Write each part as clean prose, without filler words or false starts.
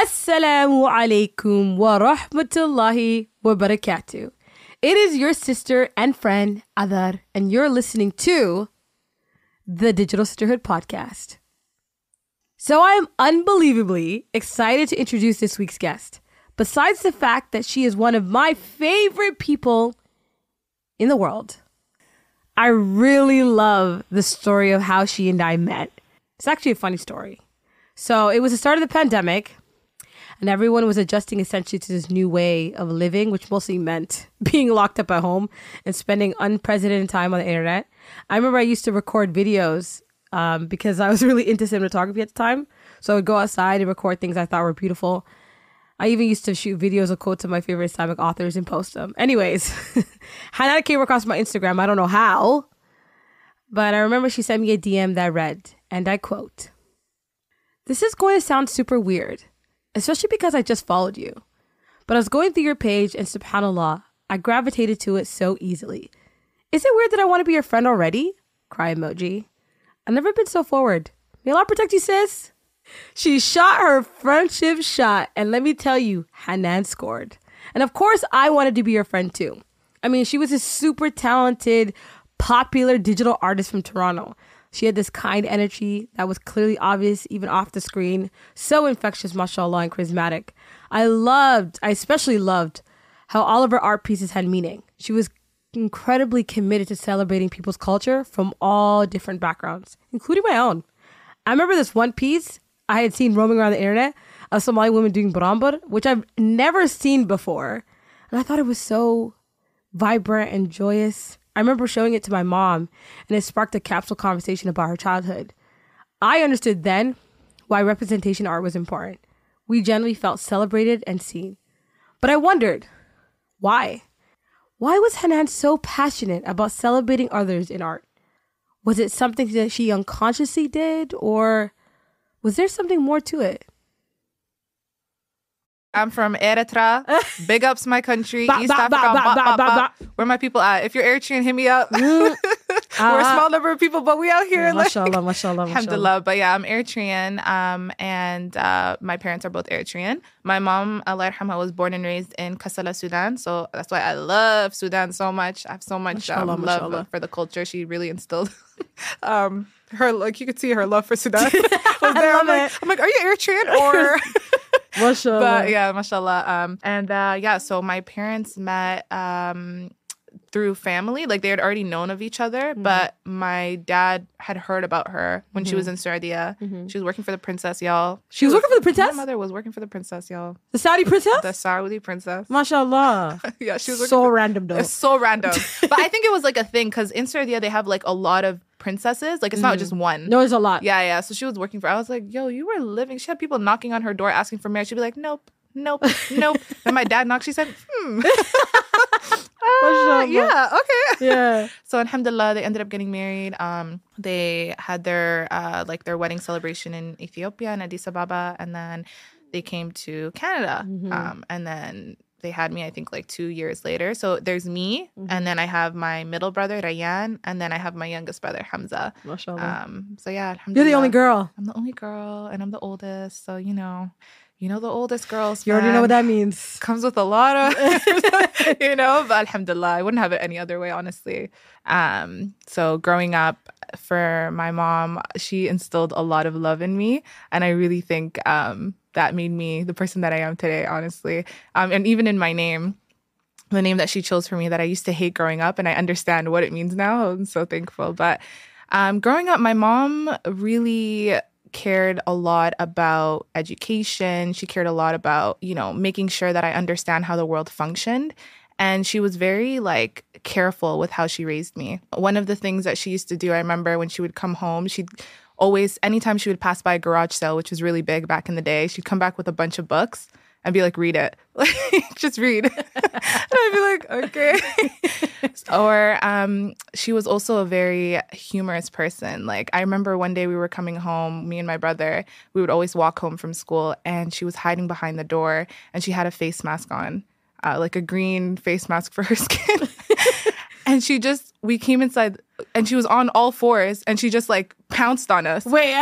Assalamu alaikum wa rahmatullahi wa barakatuh. It is your sister and friend, Adar, and you're listening to the Digital Sisterhood Podcast. So I'm unbelievably excited to introduce this week's guest. Besides the fact that she is one of my favorite people in the world, I really love the story of how she and I met. It's actually a funny story. So it was the start of the pandemic, and everyone was adjusting essentially to this new way of living, which mostly meant being locked up at home and spending unprecedented time on the internet. I remember I used to record videos because I was really into cinematography at the time. So I would go outside and record things I thought were beautiful. I even used to shoot videos of quotes of my favorite Islamic authors and post them. Anyways, Hannah came across my Instagram. I don't know how, but I remember she sent me a DM that read, and I quote, "This is going to sound super weird, especially because I just followed you. But I was going through your page and subhanAllah, I gravitated to it so easily. Is it weird that I want to be your friend already?" Cry emoji. I've never been so forward. May Allah protect you, sis. She shot her friendship shot, and let me tell you, Hanan scored. And of course, I wanted to be your friend too. I mean, she was a super talented, popular digital artist from Toronto. She had this kind energy that was clearly obvious even off the screen. So infectious, mashallah, and charismatic. I especially loved how all of her art pieces had meaning. She was incredibly committed to celebrating people's culture from all different backgrounds, including my own. I remember this one piece I had seen roaming around the internet of Somali women doing barambar, which I've never seen before. And I thought it was so vibrant and joyous. I remember showing it to my mom, and it sparked a capsule conversation about her childhood. I understood then why representation art was important. We generally felt celebrated and seen. But I wondered, why? Why was Hanan so passionate about celebrating others in art? Was it something that she unconsciously did, or was there something more to it? I'm from Eritrea. Big ups my country. East Africa. Where my people at? If you're Eritrean, hit me up. We're a small number of people, but we out here. Mashallah, mashallah, Alhamdulillah. But yeah, I'm Eritrean. And my parents are both Eritrean. My mom, Allah yarhamha, was born and raised in Kassala, Sudan. So that's why I love Sudan so much. I have so much love for the culture. She really instilled her, like, you could see her love for Sudan was there. I'm like, are you Eritrean or... Mashallah. But yeah, mashallah. So my parents met through family. Like, they had already known of each other, but my dad had heard about her when she was in Saudi. She was working for the princess, y'all. She was working for the princess? My mother was working for the princess, y'all. The Saudi princess? The Saudi princess. Mashallah. Yeah, she was so random though. It's so random. But I think it was like a thing because in Saudi they have like a lot of princesses. Like, it's not just one. No, there's a lot. Yeah. So she was working for, I was like, yo, you were living. She had people knocking on her door asking for marriage. She'd be like, nope. Then my dad knocked. She said, yeah, okay. Yeah. So alhamdulillah, they ended up getting married. They had their their wedding celebration in Ethiopia and Addis Ababa, and then they came to Canada. And then they had me, I think, like 2 years later. So there's me, and then I have my middle brother, Rayyan, and then I have my youngest brother, Hamza. Mashallah. So yeah, alhamdulillah. You're the only girl. I'm the only girl, and I'm the oldest. So, you know the oldest girls. You already know what that means. Comes with a lot of, but alhamdulillah, I wouldn't have it any other way, honestly. So growing up, for my mom, she instilled a lot of love in me, and I really think that made me the person that I am today, honestly. And even in my name, the name that she chose for me that I used to hate growing up, and I understand what it means now. I'm so thankful. But growing up, my mom really cared a lot about education. She cared a lot about, making sure that I understand how the world functioned. And she was very, careful with how she raised me. One of the things that she used to do, I remember when she would come home, she'd always, anytime she would pass by a garage sale, which was really big back in the day, she'd come back with a bunch of books and be like, read it. Just read. And I'd be like, okay. Or she was also a very humorous person. Like, I remember one day we were coming home, me and my brother, we would always walk home from school, and she was hiding behind the door, and she had a face mask on, like a green face mask for her skin. And we came inside, and she was on all fours, and she just pounced on us. Wait,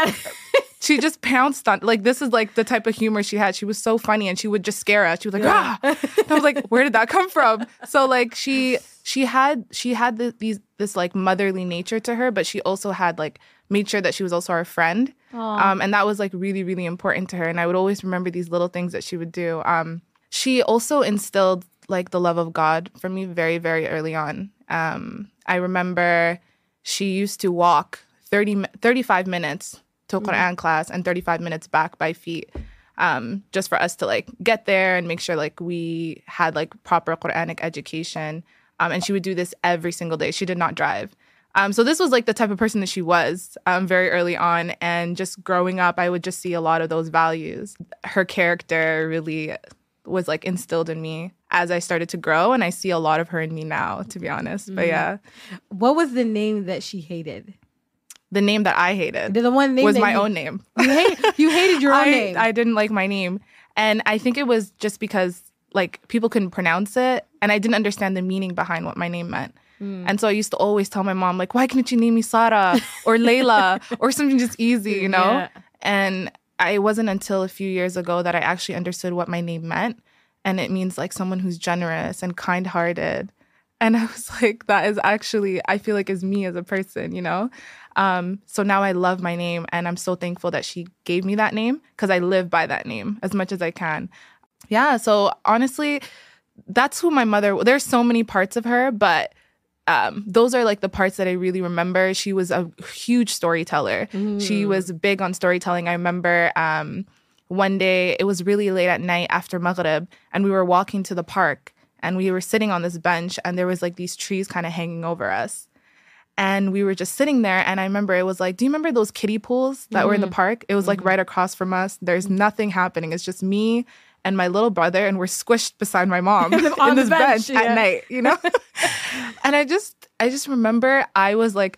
she just pounced on, like, this is like the type of humor she had. She was so funny, and she would just scare us. She was like, ah! And I was like, where did that come from? So like she had this like motherly nature to her, but she also had like made sure that she was also our friend. And that was like really, really important to her. And I would always remember these little things that she would do. She also instilled like the love of God for me very, very early on. I remember she used to walk 35 minutes to a Quran class and 35 minutes back by feet, just for us to like get there and make sure like we had like proper Quranic education. And she would do this every single day. She did not drive. So this was like the type of person that she was very early on. And just growing up, I would just see a lot of those values. Her character really was like instilled in me as I started to grow. And I see a lot of her in me now, to be honest. But yeah. What was the name that she hated? The name that I hated The one name was that my own name. You hated your own name. I didn't like my name. And I think it was just because like people couldn't pronounce it. And I didn't understand the meaning behind what my name meant. And so I used to always tell my mom, like, why can't you name me Sarah or Layla or something just easy, you know? Yeah. And it wasn't until a few years ago that I actually understood what my name meant. And it means like someone who's generous and kind-hearted. And I was like, that is actually, I feel like is me as a person, you know? So now I love my name, and I'm so thankful that she gave me that name because I live by that name as much as I can. Yeah, so honestly, that's who my mother, there's so many parts of her, but those are like the parts that I really remember. She was a huge storyteller. She was big on storytelling. I remember one day, it was really late at night after Maghrib, and we were walking to the park, and we were sitting on this bench, and there was like these trees kind of hanging over us. And we were just sitting there, and I remember it was like, do you remember those kiddie pools that were in the park? It was like right across from us. There's nothing happening. It's just me and my little brother, and we're squished beside my mom in this bench at night, you know? And I just remember I was like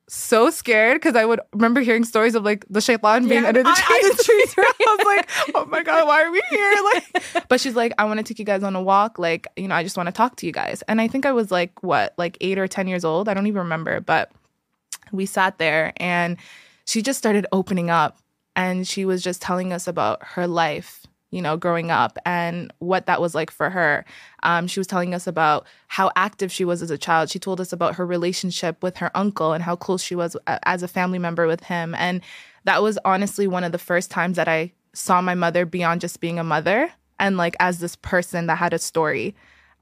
so scared because I would remember hearing stories of like the shaitan being under the trees. I was like, oh my God, why are we here? Like, but she's like, I want to take you guys on a walk. Like, you know, I just want to talk to you guys. And I think I was like, what, like 8 or 10 years old? I don't even remember. But we sat there, and she just started opening up, and she was just telling us about her life, you know, growing up and what that was like for her. She was telling us about how active she was as a child. She told us about her relationship with her uncle and how close she was as a family member with him. And that was honestly one of the first times that I saw my mother beyond just being a mother and like as this person that had a story.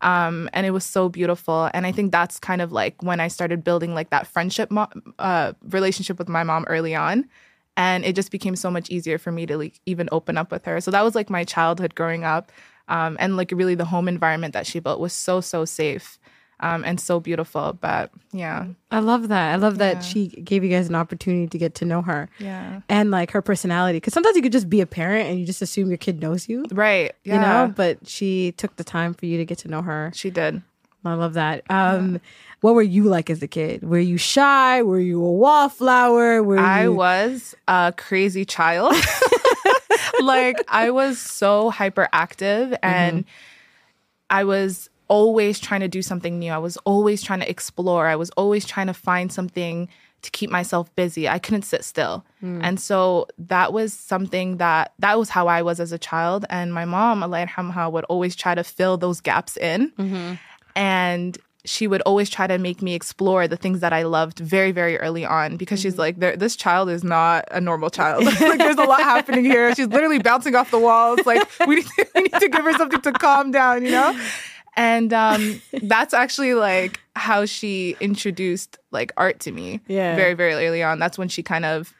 And it was so beautiful. And I think that's kind of like when I started building like that friendship relationship with my mom early on. And it just became so much easier for me to like even open up with her. So that was like my childhood growing up. And like really the home environment that she built was so, so safe and so beautiful. But yeah. I love that. I love that she gave you guys an opportunity to get to know her. Yeah. And like her personality. Because sometimes you could just be a parent and you just assume your kid knows you. Right. Yeah. You know? But she took the time for you to get to know her. She did. I love that. What were you like as a kid? Were you shy? Were you a wallflower? I was a crazy child. Like, I was so hyperactive, and I was always trying to do something new. I was always trying to explore. I was always trying to find something to keep myself busy. I couldn't sit still. And so that was something that was how I was as a child. And my mom, Allah yarhamha, would always try to fill those gaps in. And she would always try to make me explore the things that I loved very, very early on, because she's like, this child is not a normal child. Like, there's a lot happening here. She's literally bouncing off the walls. Like, we need to give her something to calm down, you know? And that's actually like how she introduced like art to me very, very early on. That's when she kind of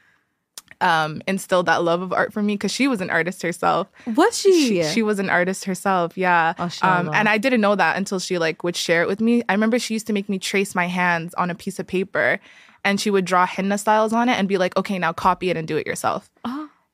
instilled that love of art for me, because she was an artist herself. Was she? She was an artist herself, yeah. And I didn't know that until she like would share it with me. I remember she used to make me trace my hands on a piece of paper, and she would draw henna styles on it and be like, okay, now copy it and do it yourself.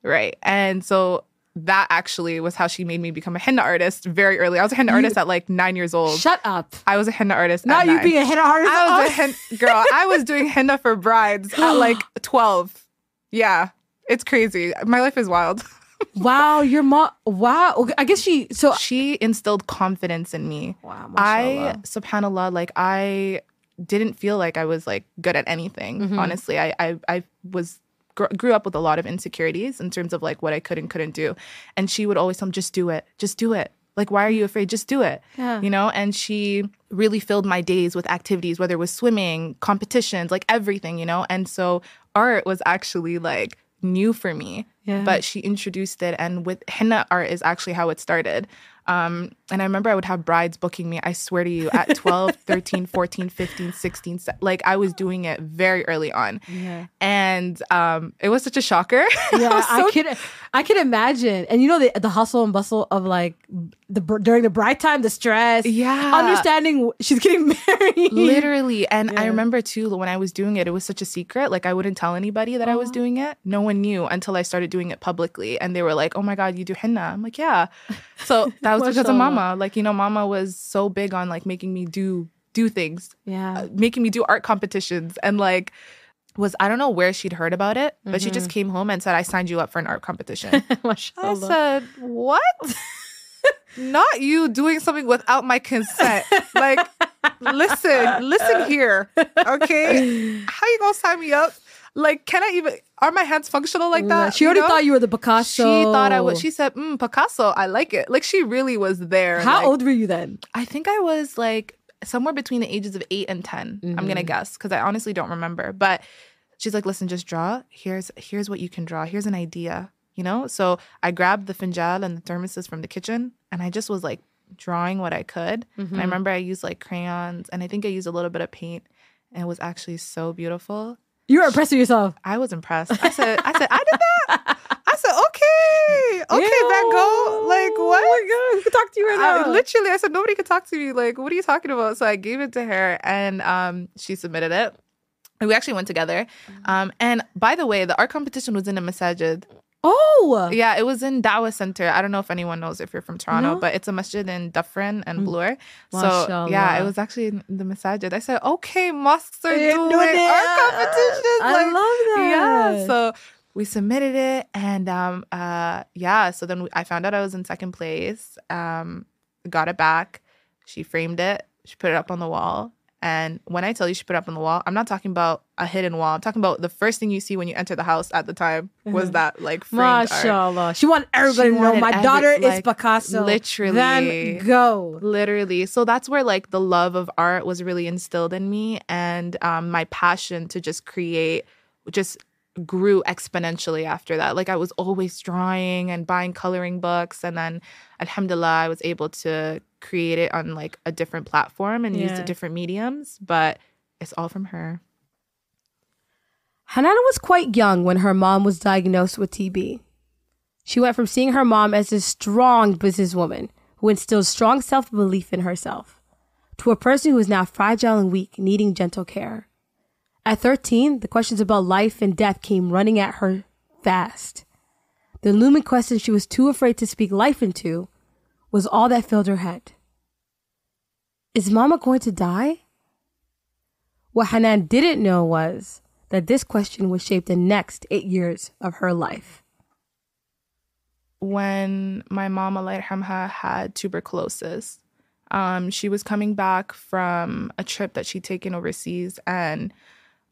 Right. And so that actually was how she made me become a henna artist very early. I was a henna artist at like 9 years old. Shut up. I was a henna artist now at you 9. being a henna artist? I was girl, I was doing henna for brides at like 12. Yeah. It's crazy. My life is wild. Wow, your mom. Wow. I guess she instilled confidence in me. Wow, mashallah. Subhanallah, like I didn't feel like I was like good at anything. Honestly, I was grew up with a lot of insecurities in terms of like what I could and couldn't do. And she would always tell me, just do it. Just do it. Like, why are you afraid? Just do it. Yeah. You know? And she really filled my days with activities, whether it was swimming, competitions, like everything, you know? And so art was actually like new for me. Yeah. But she introduced it. And with henna art is actually how it started. And I remember I would have brides booking me, I swear to you, at 12, 13, 14, 15, 16. Like, I was doing it very early on. Yeah. And it was such a shocker. Yeah, I can imagine. And you know, the hustle and bustle of like during the bride time, the stress. Yeah. Understanding she's getting married. Literally. And I Yeah. remember too, when I was doing it, it was such a secret. Like, I wouldn't tell anybody that I was doing it. No one knew until I started doing it publicly. And they were like, oh my God, you do henna. I'm like, yeah. So that was because of Mashallah. Mama. Like, you know, Mama was so big on like making me do things, Yeah. making me do art competitions. And like, I don't know where she'd heard about it, but she Mm-hmm. just came home and said, I signed you up for an art competition. I Mashallah. said, what? Not you doing something without my consent. Like, listen here, okay? How you gonna sign me up? Like, are my hands functional like that? She already thought you were the Picasso. She thought I was. She said, Picasso, I like it. Like, she really was there. How like, old were you then? I think I was like somewhere between the ages of 8 and 10. I'm gonna guess, because I honestly don't remember. But she's like, listen, just draw. Here's what you can draw. Here's an idea, you know? So I grabbed the finjal and the thermoses from the kitchen, and I just was like drawing what I could. And I remember I used like crayons, and I think I used a little bit of paint, and it was actually so beautiful. You were impressed with yourself. I was impressed. I said, I did that. I said, okay, Van Gogh. Like, what? Oh my God, who could talk to you right now? Literally, I said, nobody could talk to me. Like, what are you talking about? So I gave it to her, and she submitted it. And we actually went together. And by the way, the art competition was in a masajid. Oh! Yeah, it was in Dawah Center. I don't know if anyone knows if you're from Toronto, No? but it's a masjid in Dufferin and Bloor. So Mashallah. yeah, it was actually in the masajid. I said, okay, mosques are Yeah, doing no, they art are. competitions. I love that. Yeah, so we submitted it, and so then I found out I was in second place. Got it back. She framed it. She put it up on the wall. And when I tell you she put it up on the wall, I'm not talking about a hidden wall. I'm talking about the first thing you see when you enter the house at the time was that like framed art. Mashallah. She wanted everybody She to know wanted my daughter is like, Picasso. literally. Then go. Literally. So that's where like the love of art was really instilled in me, and my passion to just create just grew exponentially after that. Like, I was always drawing and buying coloring books, and then alhamdulillah I was able to create it on like a different platform and use the different mediums, but it's all from her. Hanana was quite young when her mom was diagnosed with TB. She went from seeing her mom as a strong businesswoman who instilled strong self-belief in herself to a person who is now fragile and weak, needing gentle care. At 13, the questions about life and death came running at her fast. The looming question she was too afraid to speak life into was all that filled her head. Is Mama going to die? What Hanan didn't know was that this question would shape the next 8 years of her life. When my mom, Allah yarhamha, had tuberculosis, she was coming back from a trip that she'd taken overseas, and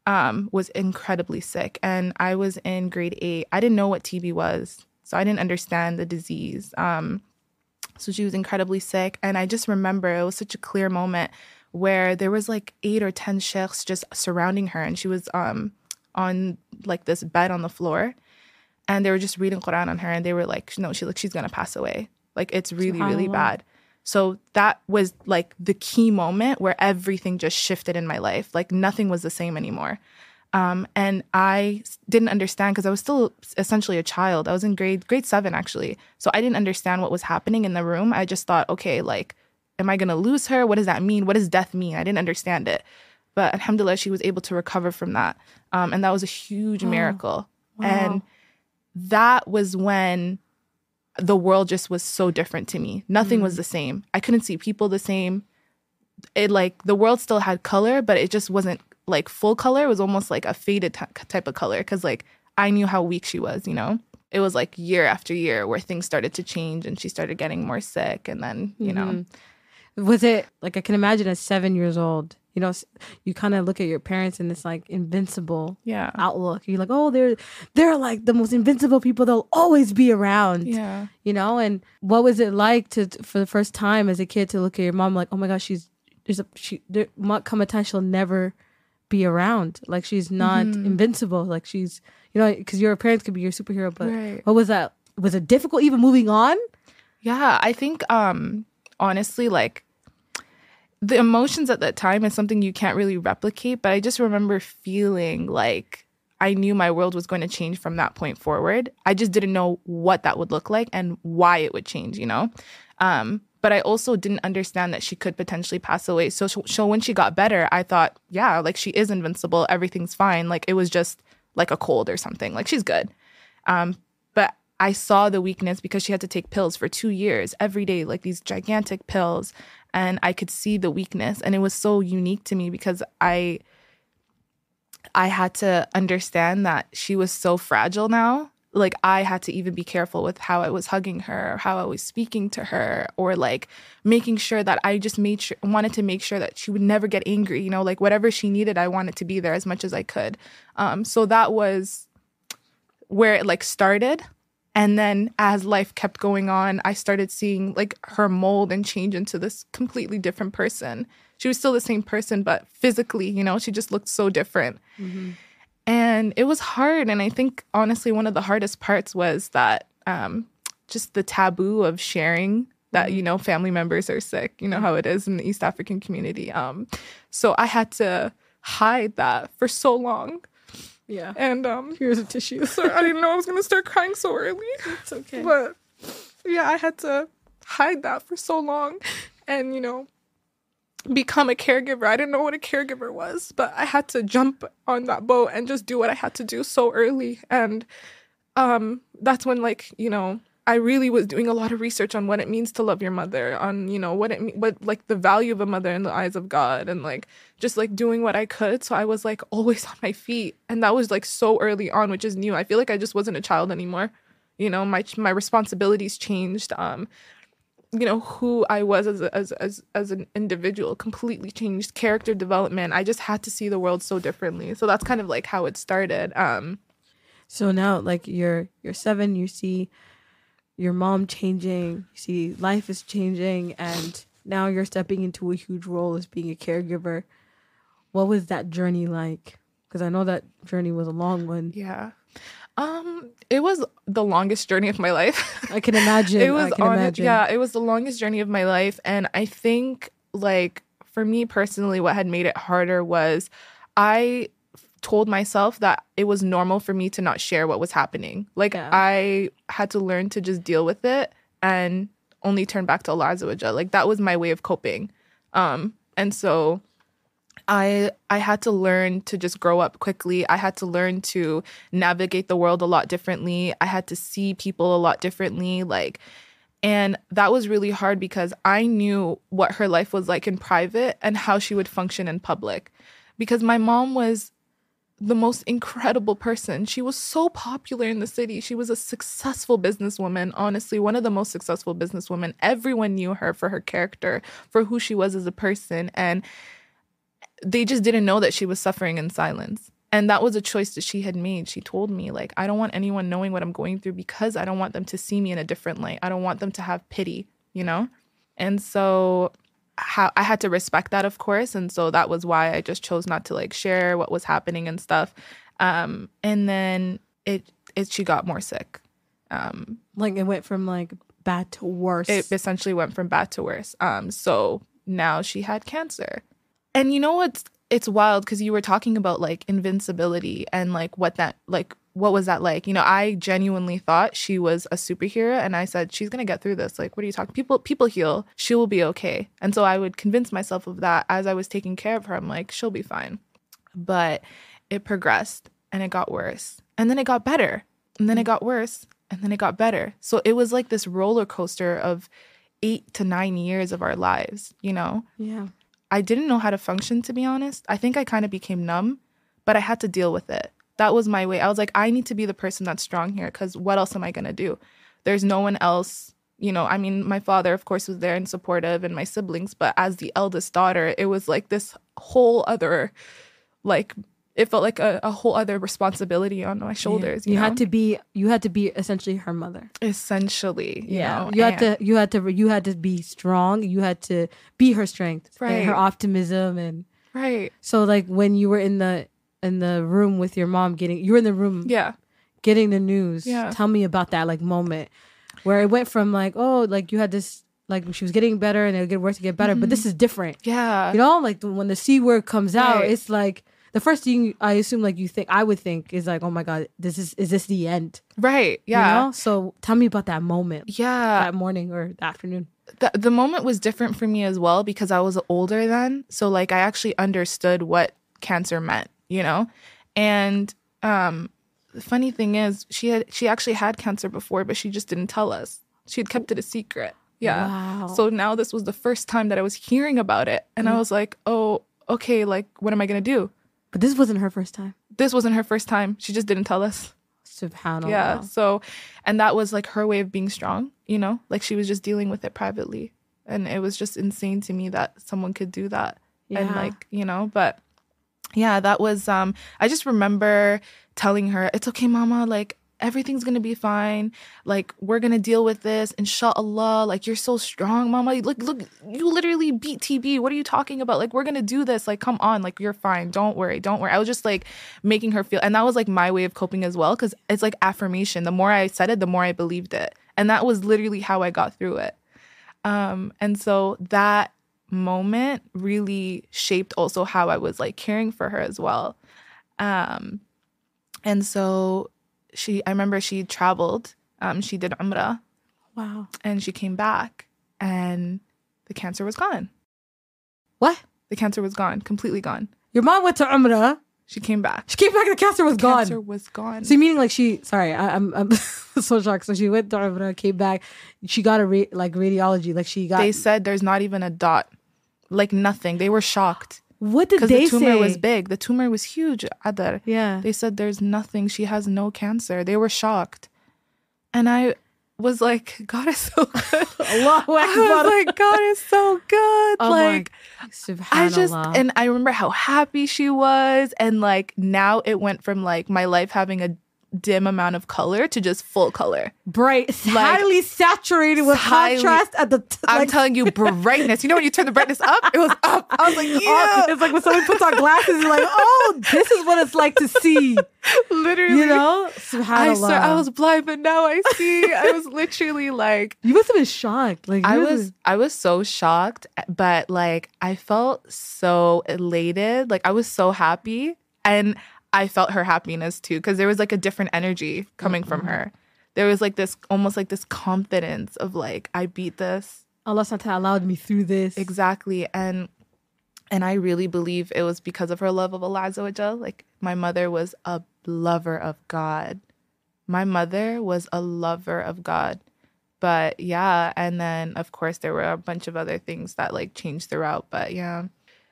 was incredibly sick. And I was in grade 8. I didn't know what TB was, so I didn't understand the disease. So she was incredibly sick. And I just remember it was such a clear moment where there was like 8 or 10 sheikhs just surrounding her. And she was on like this bed on the floor. And they were just reading Quran on her. And they were like, no, she's going to pass away. Like, it's really, really bad. So that was like the key moment where everything just shifted in my life. Like, nothing was the same anymore. And I didn't understand because I was still essentially a child. I was in grade 7, actually. So I didn't understand what was happening in the room. I just thought, okay, like, am I going to lose her? What does that mean? What does death mean? I didn't understand it. But alhamdulillah, she was able to recover from that. And that was a huge miracle. Wow. And that was when the world just was so different to me. Nothing was the same. I couldn't see people the same. It like the world still had color, but it just wasn't like full color. It was almost like a faded type of color, because like I knew how weak she was, you know? It was like year after year where things started to change and she started getting more sick, and then, you know. Was it, like, I can imagine at 7 years old, you know, you kind of look at your parents and it's like invincible Yeah. outlook. You're like, oh, they're like the most invincible people. They'll always be around. Yeah. You know, and what was it like for the first time as a kid to look at your mom like, oh my gosh, there might come a time she'll never be around. Like she's not invincible. Like she's, you know, because your parents could be your superhero. But Right. what was that? Was it difficult even moving on? Yeah, I think honestly, like the emotions at that time is something you can't really replicate, but I just remember feeling like I knew my world was going to change from that point forward. I just didn't know what that would look like and why it would change, you know? But I also didn't understand that she could potentially pass away. So when she got better, I thought, yeah, like she is invincible. Everything's fine. Like it was just like a cold or something. Like she's good. But I saw the weakness because she had to take pills for 2 years every day, like these gigantic pills. And I could see the weakness. And it was so unique to me because I had to understand that she was so fragile now. Like I had to even be careful with how I was hugging her, or how I was speaking to her, or like making sure that I just wanted to make sure that she would never get angry. You know, like whatever she needed, I wanted to be there as much as I could. So that was where it like started. And then as life kept going on, I started seeing like her mold and change into this completely different person. She was still the same person, but physically, you know, she just looked so different. Mm-hmm. And it was hard. And I think, honestly, one of the hardest parts was that just the taboo of sharing that, you know, family members are sick. You know how it is in the East African community. So I had to hide that for so long. Yeah. And here's a tissue. So I didn't know I was going to start crying so early. It's okay. But yeah, I had to hide that for so long and, you know, become a caregiver. I didn't know what a caregiver was, but I had to jump on that boat and just do what I had to do so early. And that's when, like, you know, I really was doing a lot of research on what it means to love your mother, on, you know, what like the value of a mother in the eyes of God, and like just like doing what I could. So I was like always on my feet. And that was like so early on, which is new. I feel like I just wasn't a child anymore. You know, my responsibilities changed. You know, who I was as an individual completely changed. Character development. I just had to see the world so differently. So that's kind of like how it started. So now, like you're 7, you see your mom changing, you see life is changing, and now you're stepping into a huge role as being a caregiver. What was that journey like? Because I know that journey was a long one. Yeah. It was the longest journey of my life. I can imagine. It was yeah, it was the longest journey of my life. And I think, like, for me personally, what had made it harder was I told myself that it was normal for me to not share what was happening. Like, yeah. I had to learn to just deal with it and only turn back to Allah Azza wa Jal. Like, that was my way of coping. And so I had to learn to just grow up quickly. I had to learn to navigate the world a lot differently. I had to see people a lot differently. Like, and that was really hard because I knew what her life was like in private and how she would function in public. Because my mom was the most incredible person. She was so popular in the city. She was a successful businesswoman, honestly, one of the most successful businesswomen. Everyone knew her for her character, for who she was as a person. And they just didn't know that she was suffering in silence. And that was a choice that she had made. She told me, like, I don't want anyone knowing what I'm going through because I don't want them to see me in a different light. I don't want them to have pity, you know? And so I had to respect that, of course. And so that was why I just chose not to, like, share what was happening and stuff. And then she got more sick. Like, it went from, like, bad to worse. It essentially went from bad to worse. So now she had cancer. And you know what's, it's wild because you were talking about, like, invincibility and, like, what was that like? You know, I genuinely thought she was a superhero, and I said, she's going to get through this. Like, what are you talking? People heal. She will be okay. And so I would convince myself of that as I was taking care of her. I'm like, she'll be fine. But it progressed and it got worse. And then it got better. And then it got worse. And then it got better. So it was like this roller coaster of 8 to 9 years of our lives, you know? Yeah. I didn't know how to function, to be honest. I think I kind of became numb, but I had to deal with it. That was my way. I was like, I need to be the person that's strong here because what else am I going to do? There's no one else you know, I mean, my father, of course, was there and supportive, and my siblings, but as the eldest daughter, it was like this whole other, like, it felt like a whole other responsibility on my shoulders. You know? had to be essentially her mother. Essentially, you know, you had to be strong. You had to be her strength, and her optimism, and right. So like when you were in the room with your mom getting the news. Yeah. Tell me about that like moment where it went from like, oh, like you had this, like she was getting better and it would get worse to get better, but this is different. Yeah. You know, like when the C word comes out, it's like the first thing I assume like I would think is like, oh my God, is this the end? Right. Yeah. You know? So tell me about that moment. Yeah. That morning or the afternoon. The moment was different for me as well because I was older then. So like I actually understood what cancer meant, you know? And the funny thing is she actually had cancer before, but she just didn't tell us. She had kept it a secret. Yeah. Wow. So now this was the first time that I was hearing about it. And I was like, oh, okay, like what am I going to do? But this wasn't her first time. This wasn't her first time. She just didn't tell us. Subhanallah. Yeah. So, and that was like her way of being strong, you know? Like she was just dealing with it privately. And it was just insane to me that someone could do that. Yeah. And like, you know, but yeah, that was, I just remember telling her, it's okay, mama, like everything's going to be fine. Like we're going to deal with this. Inshallah. Like you're so strong, mama. Look, you literally beat TB. What are you talking about? Like we're going to do this. Like, come on. Like you're fine. Don't worry. I was just like making her feel, and that was like my way of coping as well. Cause it's like affirmation. The more I said it, the more I believed it. And that was literally how I got through it. And so that moment really shaped also how I was like caring for her as well. And so I remember she traveled, she did Umrah. Wow. And she came back and the cancer was gone. What? The cancer was gone, completely gone. Your mom went to Umrah. She came back. She came back and the cancer was gone. Cancer was gone. So meaning like I'm so shocked. So she went to Umrah, came back. She got radiology. Like they said there's not even a dot. Like nothing. They were shocked. What did they say? Because the tumor was big. The tumor was huge, Adar. Yeah. They said there's nothing. She has no cancer. They were shocked. And I was like, God is so good. Allahu Akbar. I was like, God is so good. Oh like, Subhanallah. And I remember how happy she was. And like, now it went from like my life having a dim amount of color to just full color. Bright, highly saturated with contrast at the I'm telling you, brightness. You know when you turn the brightness up? It was up. I was like, yeah. It's like when someone puts on glasses, you're like, oh, this is what it's like to see. Literally. You know? SubhanAllah. I was blind, but now I see. I was literally like... You must have been shocked. Like I was so shocked, but like I felt so elated. Like I was so happy. And I felt her happiness too, because there was like a different energy coming from her. There was like this, almost like this confidence of like, I beat this. Allah SWT allowed me through this. Exactly. And I really believe it was because of her love of Allah Azza wa Jal. Like my mother was a lover of God. My mother was a lover of God. But yeah, and then of course there were a bunch of other things that like changed throughout. But yeah.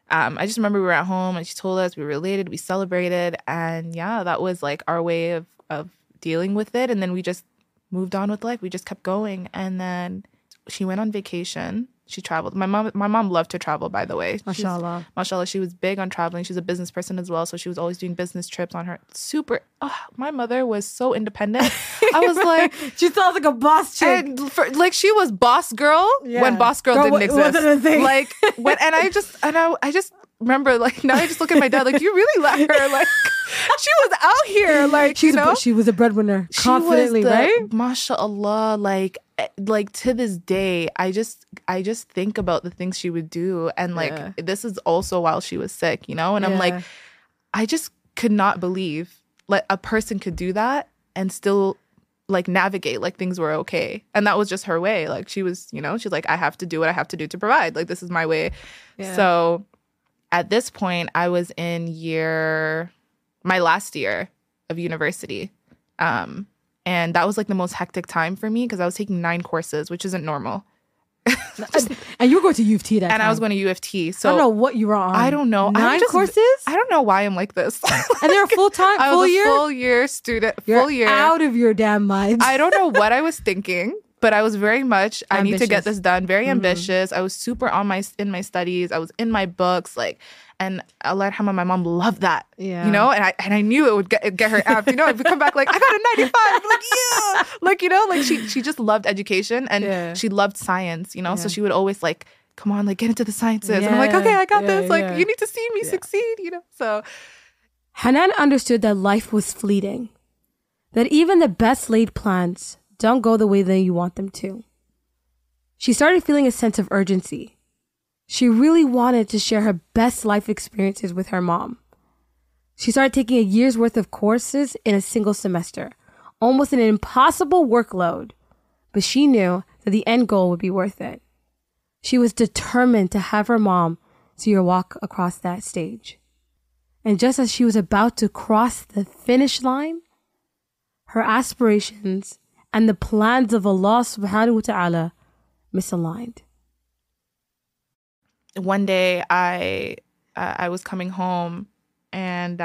I just remember we were at home and she told us we were related, we celebrated. And yeah, that was like our way of dealing with it. And then we just moved on with life. We just kept going. And then she went on vacation. She traveled. My mom loved to travel, by the way. MashaAllah. MashaAllah. She was big on traveling. She's a business person as well. So she was always doing business trips on her. My mother was so independent. I was like... She sounds like a boss chick. Like she was boss girl when boss girl didn't exist. Wasn't a thing. Like when, and I just remember, like, now I just look at my dad, like, you really let her, like, she was out here, like, she was a breadwinner, confidently, right? MashaAllah, like to this day, I just think about the things she would do, and like, this is also while she was sick, and I'm like, I just could not believe, like, a person could do that and still, like, navigate like things were okay. And that was just her way. Like, she was, she's like, I have to do what I have to do to provide. Like, this is my way. Yeah. So at this point, I was in my last year of university. And that was like the most hectic time for me because I was taking 9 courses, which isn't normal. And you were going to U of T that time. And I was going to U of T. So I don't know what you were on. I don't know. 9 courses? I don't know why I'm like this. And they're full-time, I was a full year student. You're full year. out of your damn mind. I don't know what I was thinking. But I was very much, I need to get this done. Very ambitious. I was super in my studies. I was in my books, like, and Allah yarhamha, my mom loved that. Yeah. You know, and I knew it would get her amped. You know, I'd come back like, I got a 95. I'm like, yeah. Like, you know, like she just loved education and she loved science, you know. So she would always like, come on, like get into the sciences. And I'm like, okay, I got this. Like, you need to see me succeed, you know. So Hanan understood that life was fleeting, that even the best laid plans don't go the way that you want them to. She started feeling a sense of urgency. She really wanted to share her best life experiences with her mom. She started taking a year's worth of courses in a single semester, almost an impossible workload, but she knew that the end goal would be worth it. She was determined to have her mom see her walk across that stage. And just as she was about to cross the finish line, her aspirations and the plans of Allah subhanahu wa ta'ala misaligned. One day I was coming home and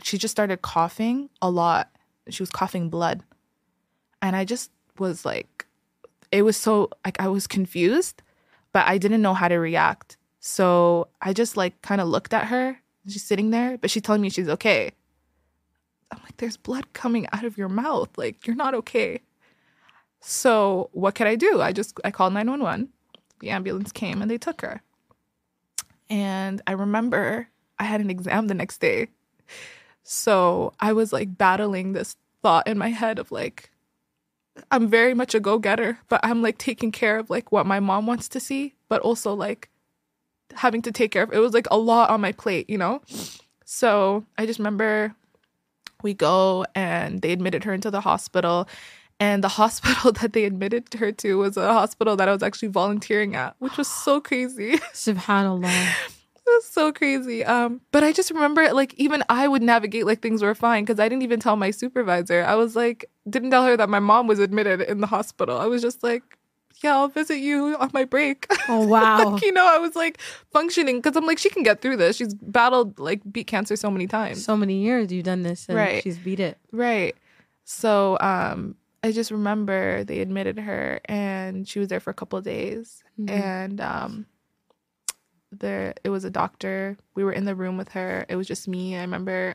she just started coughing a lot. She was coughing blood. And I just was like, it was so, like, I was confused, but I didn't know how to react. So I just like kind of looked at her. She's sitting there, but she's telling me she's okay. I'm like, there's blood coming out of your mouth. Like, you're not okay. So what could I do? I called 911. The ambulance came and they took her. And I remember I had an exam the next day. So I was like battling this thought in my head of like, I'm very much a go-getter, but I'm like taking care of like what my mom wants to see, but also like having to take care of, it was like a lot on my plate, you know? So I just remember we go and they admitted her into the hospital. And the hospital that they admitted her to was a hospital that I was actually volunteering at, which was so crazy. Subhanallah. It was so crazy. But I just remember, like, even I would navigate like things were fine because I didn't even tell my supervisor. I was like, didn't tell her that my mom was admitted in the hospital. I was just like, yeah, I'll visit you on my break. Oh, wow. Like, you know, I was like functioning because I'm like, she can get through this. She's battled, like, beat cancer so many times. So many years you've done this and she's beat it. Right. So I just remember they admitted her and she was there for a couple of days. And it was a doctor. We were in the room with her. It was just me. I remember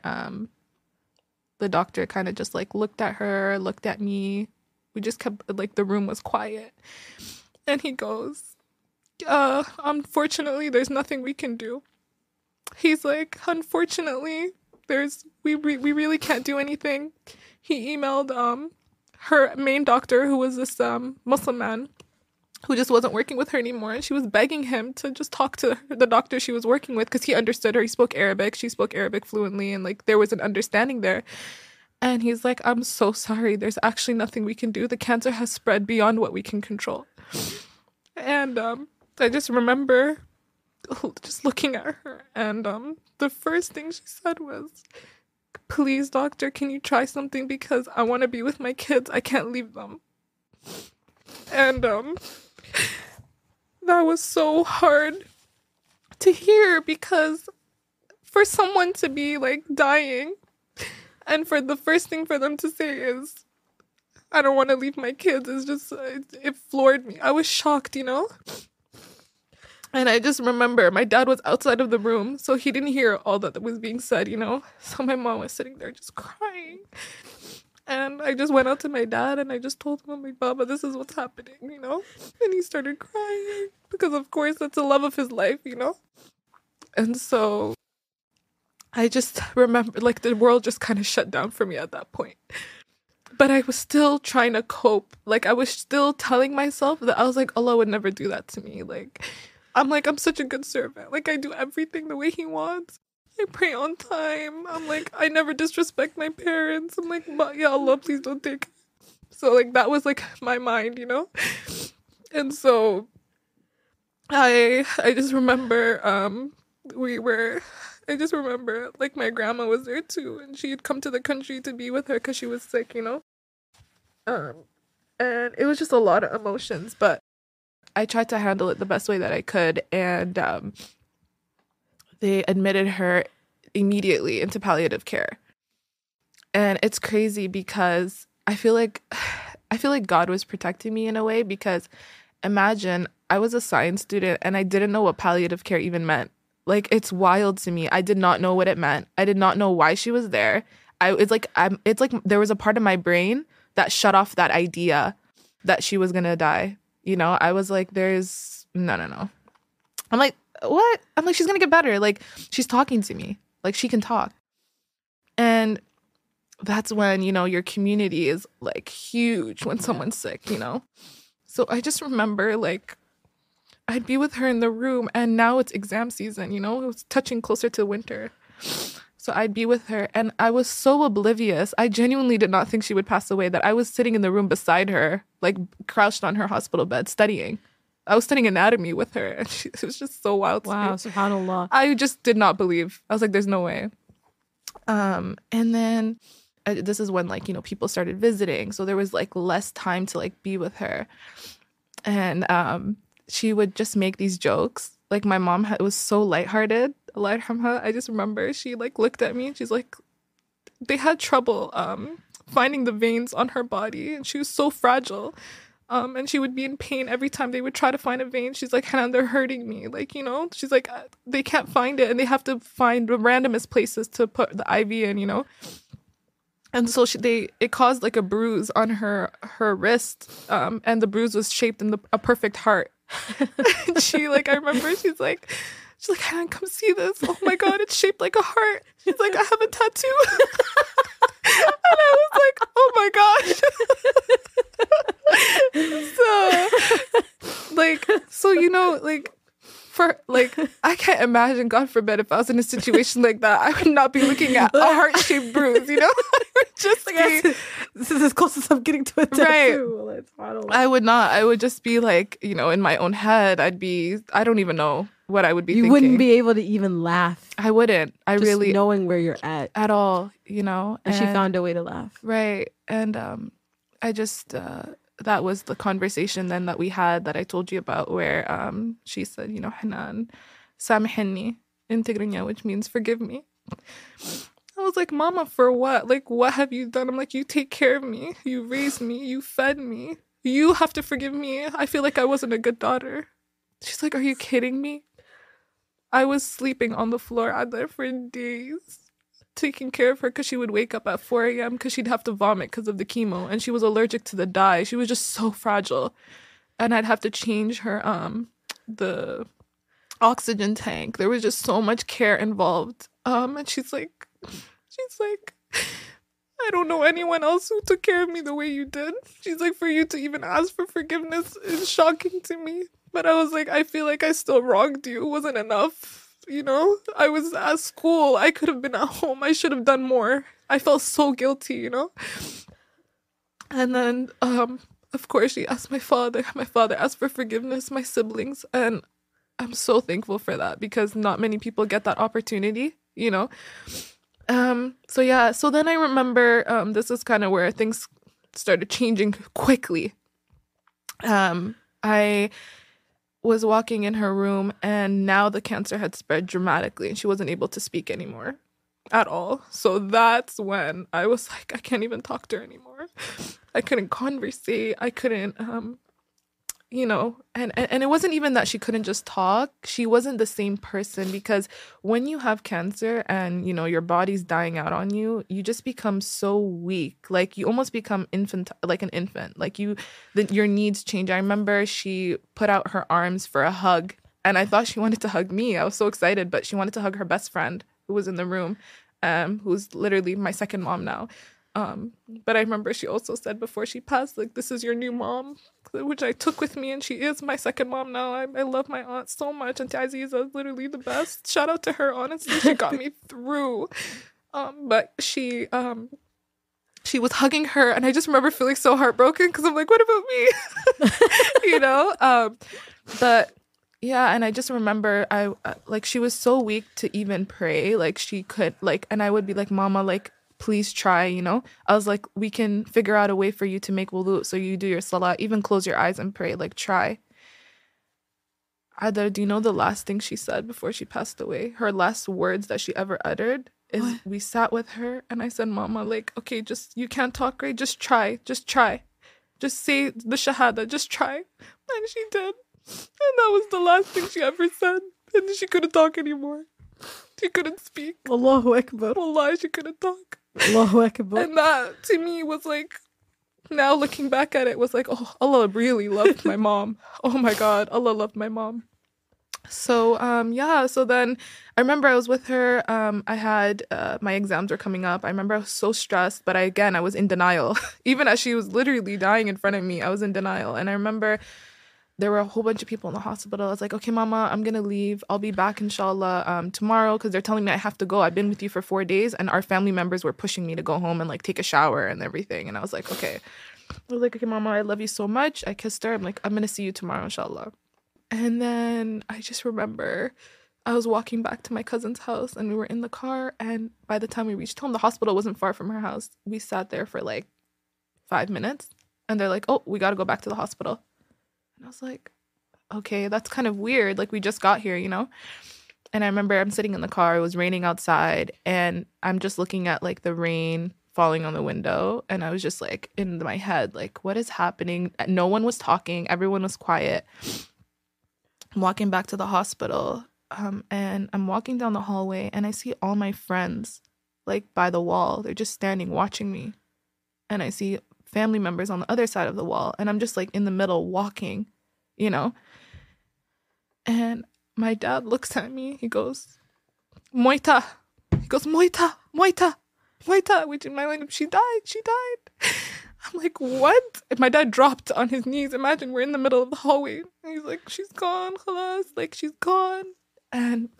the doctor kind of just like looked at her, looked at me. We just kept, like, the room was quiet. And he goes, unfortunately, there's nothing we can do. He's like, unfortunately, we really can't do anything. He emailed her main doctor, who was this Muslim man, who just wasn't working with her anymore. And she was begging him to just talk to the doctor she was working with because he understood her. He spoke Arabic. She spoke Arabic fluently. And, like, there was an understanding there. And he's like, I'm so sorry. There's actually nothing we can do. The cancer has spread beyond what we can control. And I just remember just looking at her. And the first thing she said was, please, doctor, can you try something? Because I want to be with my kids. I can't leave them. And that was so hard to hear because for someone to be, like, dying and for the first thing for them to say is, I don't want to leave my kids, is just, it floored me. I was shocked, you know? And I just remember my dad was outside of the room, so he didn't hear all that was being said, you know? So my mom was sitting there just crying. And I just went out to my dad and I just told him, I'm like, Baba, this is what's happening, you know? And he started crying because, of course, that's the love of his life, you know? And so I just remember, like, the world just kind of shut down for me at that point. But I was still trying to cope. Like, I was still telling myself that I was like, Allah would never do that to me. Like, I'm such a good servant. Like, I do everything the way he wants. I pray on time. I'm like, I never disrespect my parents. I'm like, ya Allah, please don't take it. So, like, that was, like, my mind, you know? And so I just remember I just remember, like, my grandma was there too, and she had come to the country to be with her because she was sick, you know? And it was just a lot of emotions, but I tried to handle it the best way that I could, and they admitted her immediately into palliative care. And it's crazy because I feel like I feel like God was protecting me in a way, because imagine I was a science student and I didn't know what palliative care even meant. Like, it's wild to me. I did not know what it meant. I did not know why she was there. It's like there was a part of my brain that shut off that idea that she was gonna die. You know, I was like, there's no. I'm like, what? I'm like, she's gonna get better. Like, she's talking to me. Like, she can talk. And that's when, you know, your community is like huge when someone's sick, you know? So I just remember, like, I'd be with her in the room, and now it's exam season, you know? It was touching closer to winter. So I'd be with her, and I was so oblivious. I genuinely did not think she would pass away, that I was sitting in the room beside her, like crouched on her hospital bed studying. I was studying anatomy with her, and it was just so wild to me. Wow, subhanAllah. I just did not believe. I was like, there's no way. And then this is when, like, you know, people started visiting. So there was like less time to like be with her. And she would just make these jokes. Like, my mom was so lighthearted. Allah yarhamha. I just remember she like looked at me and she's like, they had trouble finding the veins on her body, and she was so fragile. And she would be in pain every time they would try to find a vein. She's like, Hanan, they're hurting me. Like, you know, she's like, they can't find it, and they have to find the randomest places to put the IV in, you know. And so it caused like a bruise on her wrist, and the bruise was shaped in a perfect heart. And she, like, I remember she's like, Hanan, come see this. Oh my God, it's shaped like a heart. She's like, I have a tattoo. And I was like, oh my gosh. So, you know, like, I can't imagine, God forbid, if I was in a situation like that, I would not be looking at a heart-shaped bruise, you know? I would just be, this is as close as I'm getting to a tattoo. Right. I would not. I would just be like, you know, in my own head, I don't even know what I would be thinking. You wouldn't be able to even laugh. I wouldn't. Just really knowing where you're at all, you know? And she found a way to laugh. Right. And I just... that was the conversation then that we had that I told you about, where she said, you know, Hanan, samhinni in Tigrinya, which means forgive me. I was like, Mama, for what? Like, what have you done? I'm like, you take care of me. You raised me. You fed me. You have to forgive me. I feel like I wasn't a good daughter. She's like, are you kidding me? I was sleeping on the floor out there for days, taking care of her, because she would wake up at 4 a.m. because she'd have to vomit because of the chemo, and she was allergic to the dye. She was just so fragile, and I'd have to change her the oxygen tank. There was just so much care involved. And she's like, I don't know anyone else who took care of me the way you did. She's like, for you to even ask for forgiveness is shocking to me. But I was like, I feel like I still wronged you. It wasn't enough. You know, I was at school. I could have been at home. I should have done more. I felt so guilty, you know. And then, of course, she asked my father. My father asked for forgiveness, my siblings. And I'm so thankful for that, because not many people get that opportunity, you know. So yeah, so then I remember this is kind of where things started changing quickly. I was walking in her room, and now the cancer had spread dramatically, and she wasn't able to speak anymore at all. So that's when I was like, I can't even talk to her anymore. I couldn't conversate. I couldn't, you know, and it wasn't even that she couldn't just talk. She wasn't the same person, because when you have cancer and, you know, your body's dying out on you, you just become so weak. Like, you almost become like an infant. Like, your needs change. I remember she put out her arms for a hug, and I thought she wanted to hug me. I was so excited, but she wanted to hug her best friend who was in the room, who's literally my second mom now. But I remember she also said before she passed, like, this is your new mom, which I took with me, and she is my second mom now. I love my aunt so much. Auntie Aziza is literally the best. Shout out to her, honestly. She got me through. But she was hugging her, and I just remember feeling so heartbroken, because I'm like, what about me? You know? But yeah, and I just remember she was so weak to even pray. Like, she could, like, and I would be like, Mama, like, please try, you know? I was like, we can figure out a way for you to make wudu, so you do your salah, even close your eyes and pray, like, try. Adar, do you know the last thing she said before she passed away? Her last words that she ever uttered is, what? We sat with her, and I said, Mama, like, okay, just, you can't talk, right? Just try. Just say the shahada. Just try. And she did. And that was the last thing she ever said. And she couldn't talk anymore. She couldn't speak. Allahu Akbar. Wallahi, she couldn't talk. Allahu Akbar. And that, to me, was like, now looking back at it, was like, oh, Allah really loved my mom. Oh my God, Allah loved my mom. So, so then I remember I was with her. I had, my exams were coming up. I remember I was so stressed, but I was in denial. Even as she was literally dying in front of me, I was in denial. And I remember there were a whole bunch of people in the hospital. I was like, okay, mama, I'm going to leave. I'll be back, inshallah, tomorrow, because they're telling me I have to go. I've been with you for 4 days, and our family members were pushing me to go home and, like, take a shower and everything. And I was like, okay. I was like, okay, mama, I love you so much. I kissed her. I'm like, I'm going to see you tomorrow, inshallah. And then I just remember I was walking back to my cousin's house, and we were in the car. And by the time we reached home, the hospital wasn't far from her house. We sat there for, like, 5 minutes. And they're like, oh, we got to go back to the hospital. And I was like, okay, that's kind of weird. Like, we just got here, you know? And I remember I'm sitting in the car. It was raining outside. And I'm just looking at, like, the rain falling on the window. And I was just, like, in my head, like, what is happening? No one was talking. Everyone was quiet. I'm walking back to the hospital. And I'm walking down the hallway. And I see all my friends, like, by the wall. They're just standing watching me. And I see family members on the other side of the wall, and I'm just like in the middle walking, you know. And my dad looks at me. He goes, Moita. He goes, Moita, Moita, Moita, which in my language, she died. I'm like, what? And my dad dropped on his knees. Imagine we're in the middle of the hallway. And he's like, she's gone, khalas, like, she's gone. And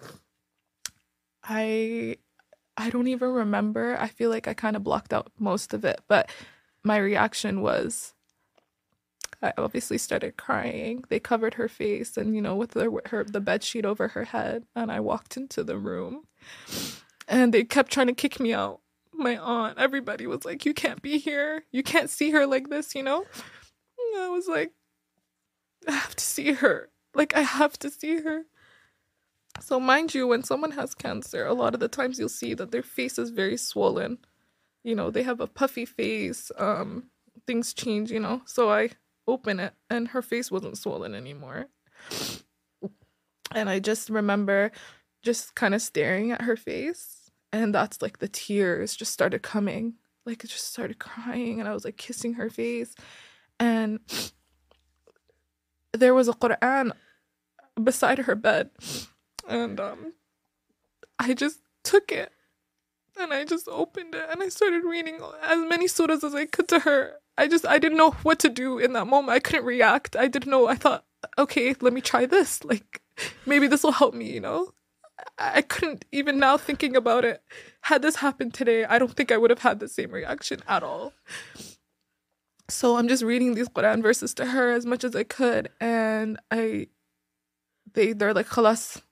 I don't even remember. I feel like I kind of blocked out most of it, but my reaction was, I obviously started crying. They covered her face and, you know, with the bed sheet over her head. And I walked into the room and they kept trying to kick me out. My aunt, everybody was like, you can't be here. You can't see her like this, you know? And I was like, I have to see her. Like, I have to see her. So mind you, when someone has cancer, a lot of the times you'll see that their face is very swollen. You know, they have a puffy face. Things change, you know. So I open it and her face wasn't swollen anymore. And I just remember just kind of staring at her face. And that's like the tears just started coming. Like, it just started crying. And I was like kissing her face. And there was a Quran beside her bed. And I just took it. And I just opened it and I started reading as many surahs as I could to her. I didn't know what to do in that moment. I couldn't react. I didn't know. I thought, okay, let me try this. Like, maybe this will help me, you know? I couldn't, even now thinking about it, had this happened today, I don't think I would have had the same reaction at all. So I'm just reading these Quran verses to her as much as I could. And they're like, khalas.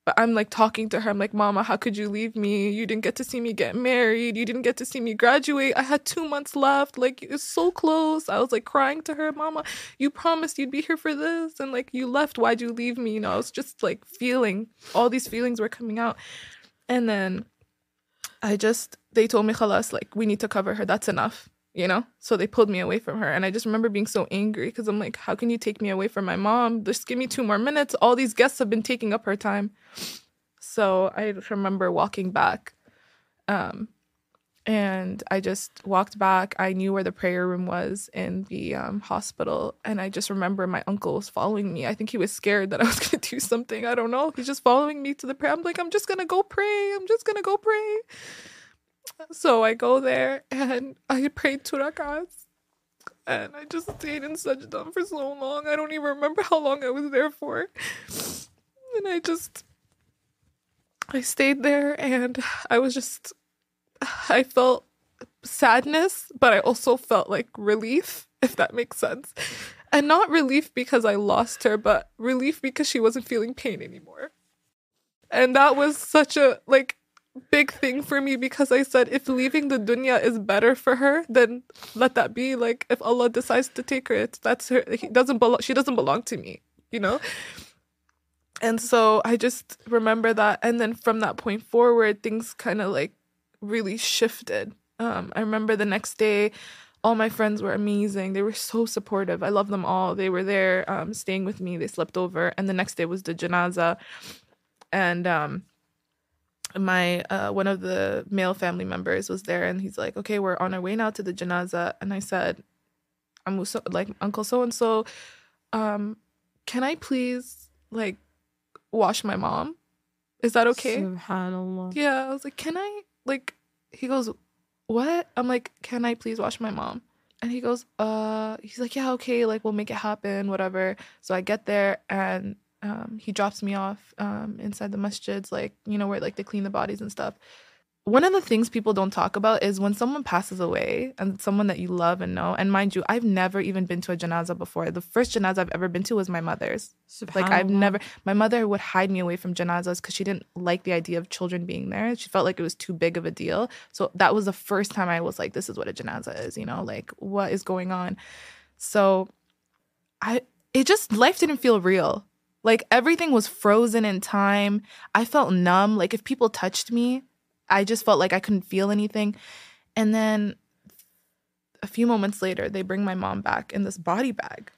But I'm like talking to her. I'm like, Mama, how could you leave me? You didn't get to see me get married. You didn't get to see me graduate. I had 2 months left. Like, it's so close. I was like crying to her. Mama, you promised you'd be here for this. And like, you left. Why'd you leave me? You know, I was just like feeling, all these feelings were coming out. And then they told me, khalas, like, we need to cover her. That's enough. You know? So they pulled me away from her. And I just remember being so angry because I'm like, how can you take me away from my mom? Just give me 2 more minutes. All these guests have been taking up her time. So I remember walking back. And I just walked back. I knew where the prayer room was in the hospital. And I just remember my uncle was following me. I think he was scared that I was going to do something. I don't know. He's just following me to the prayer. I'm like, I'm just going to go pray. I'm just going to go pray. So I go there and I prayed 2 rak'ahs and I just stayed in sajda for so long. I don't even remember how long I was there for. And I stayed there and I felt sadness, but I also felt like relief, if that makes sense. And not relief because I lost her, but relief because she wasn't feeling pain anymore. And that was such a big thing for me because I said, if leaving the dunya is better for her, then let that be. Like, if Allah decides to take her, that's her. She doesn't belong to me, you know? And so I just remember that. And then from that point forward, things kind of really shifted. I remember the next day All my friends were amazing. They were so supportive. I love them all. They were there staying with me. They slept over. And the next day was the janaza. And my one of the male family members was there, and he's like, okay, we're on our way now to the janaza. And I said, I'm so, like, Uncle so-and-so, can I please, like, wash my mom? Is that okay? Subhanallah. Yeah, I was like, can I, like, he goes, what? I'm like, can I please wash my mom? And he goes, he's like, yeah, okay, like, we'll make it happen, whatever. So I get there, and he drops me off inside the masjids, like, you know, where, like, they clean the bodies and stuff. One of the things people don't talk about is when someone passes away, and someone that you love and know, and mind you, I've never even been to a janazah before. The first janazah I've ever been to was my mother's. Like, I've never, my mother would hide me away from janazahs because she didn't like the idea of children being there. She felt like it was too big of a deal. So that was the first time I was like, this is what a janazah is, you know, like, what is going on? So life didn't feel real. Like, everything was frozen in time. I felt numb. Like, if people touched me, I just felt like I couldn't feel anything. And then a few moments later, they bring my mom back in this body bag.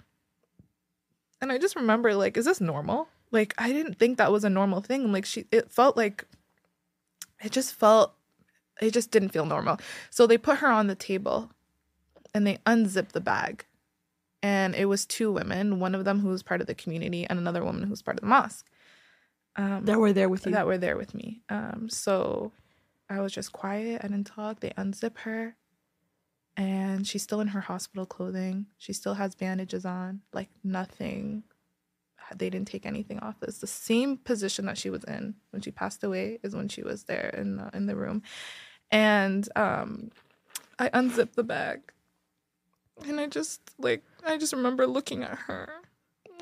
And I just remember, like, is this normal? Like, I didn't think that was a normal thing. Like, it just didn't feel normal. So they put her on the table and they unzipped the bag. And it was two women, one of them who was part of the community and another woman who was part of the mosque. That were there with you. That were there with me. So I was just quiet. I didn't talk. They unzip her. And she's still in her hospital clothing. She still has bandages on. Like, nothing. They didn't take anything off. It's the same position that she was in when she passed away is when she was there in the room. And I unzipped the bag. And I just remember looking at her.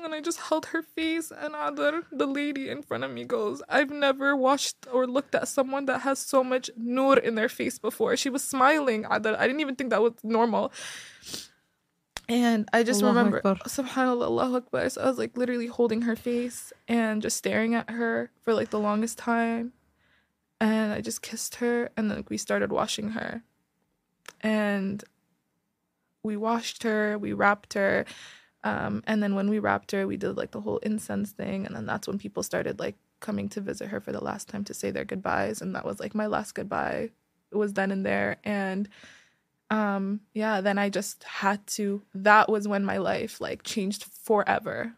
And I just held her face, and Adar, the lady in front of me, goes, I've never watched or looked at someone that has so much nur in their face before. She was smiling, Adar. I didn't even think that was normal. And I just remember, Akbar. subhanAllah, Allahu Akbar. So I was like literally holding her face and just staring at her for like the longest time. And I just kissed her, and then we started washing her. And we washed her, we wrapped her. And then when we wrapped her, we did like the whole incense thing. And then that's when people started like coming to visit her for the last time to say their goodbyes. And that was like my last goodbye. It was then and there. And then I just had to, that was when my life like changed forever.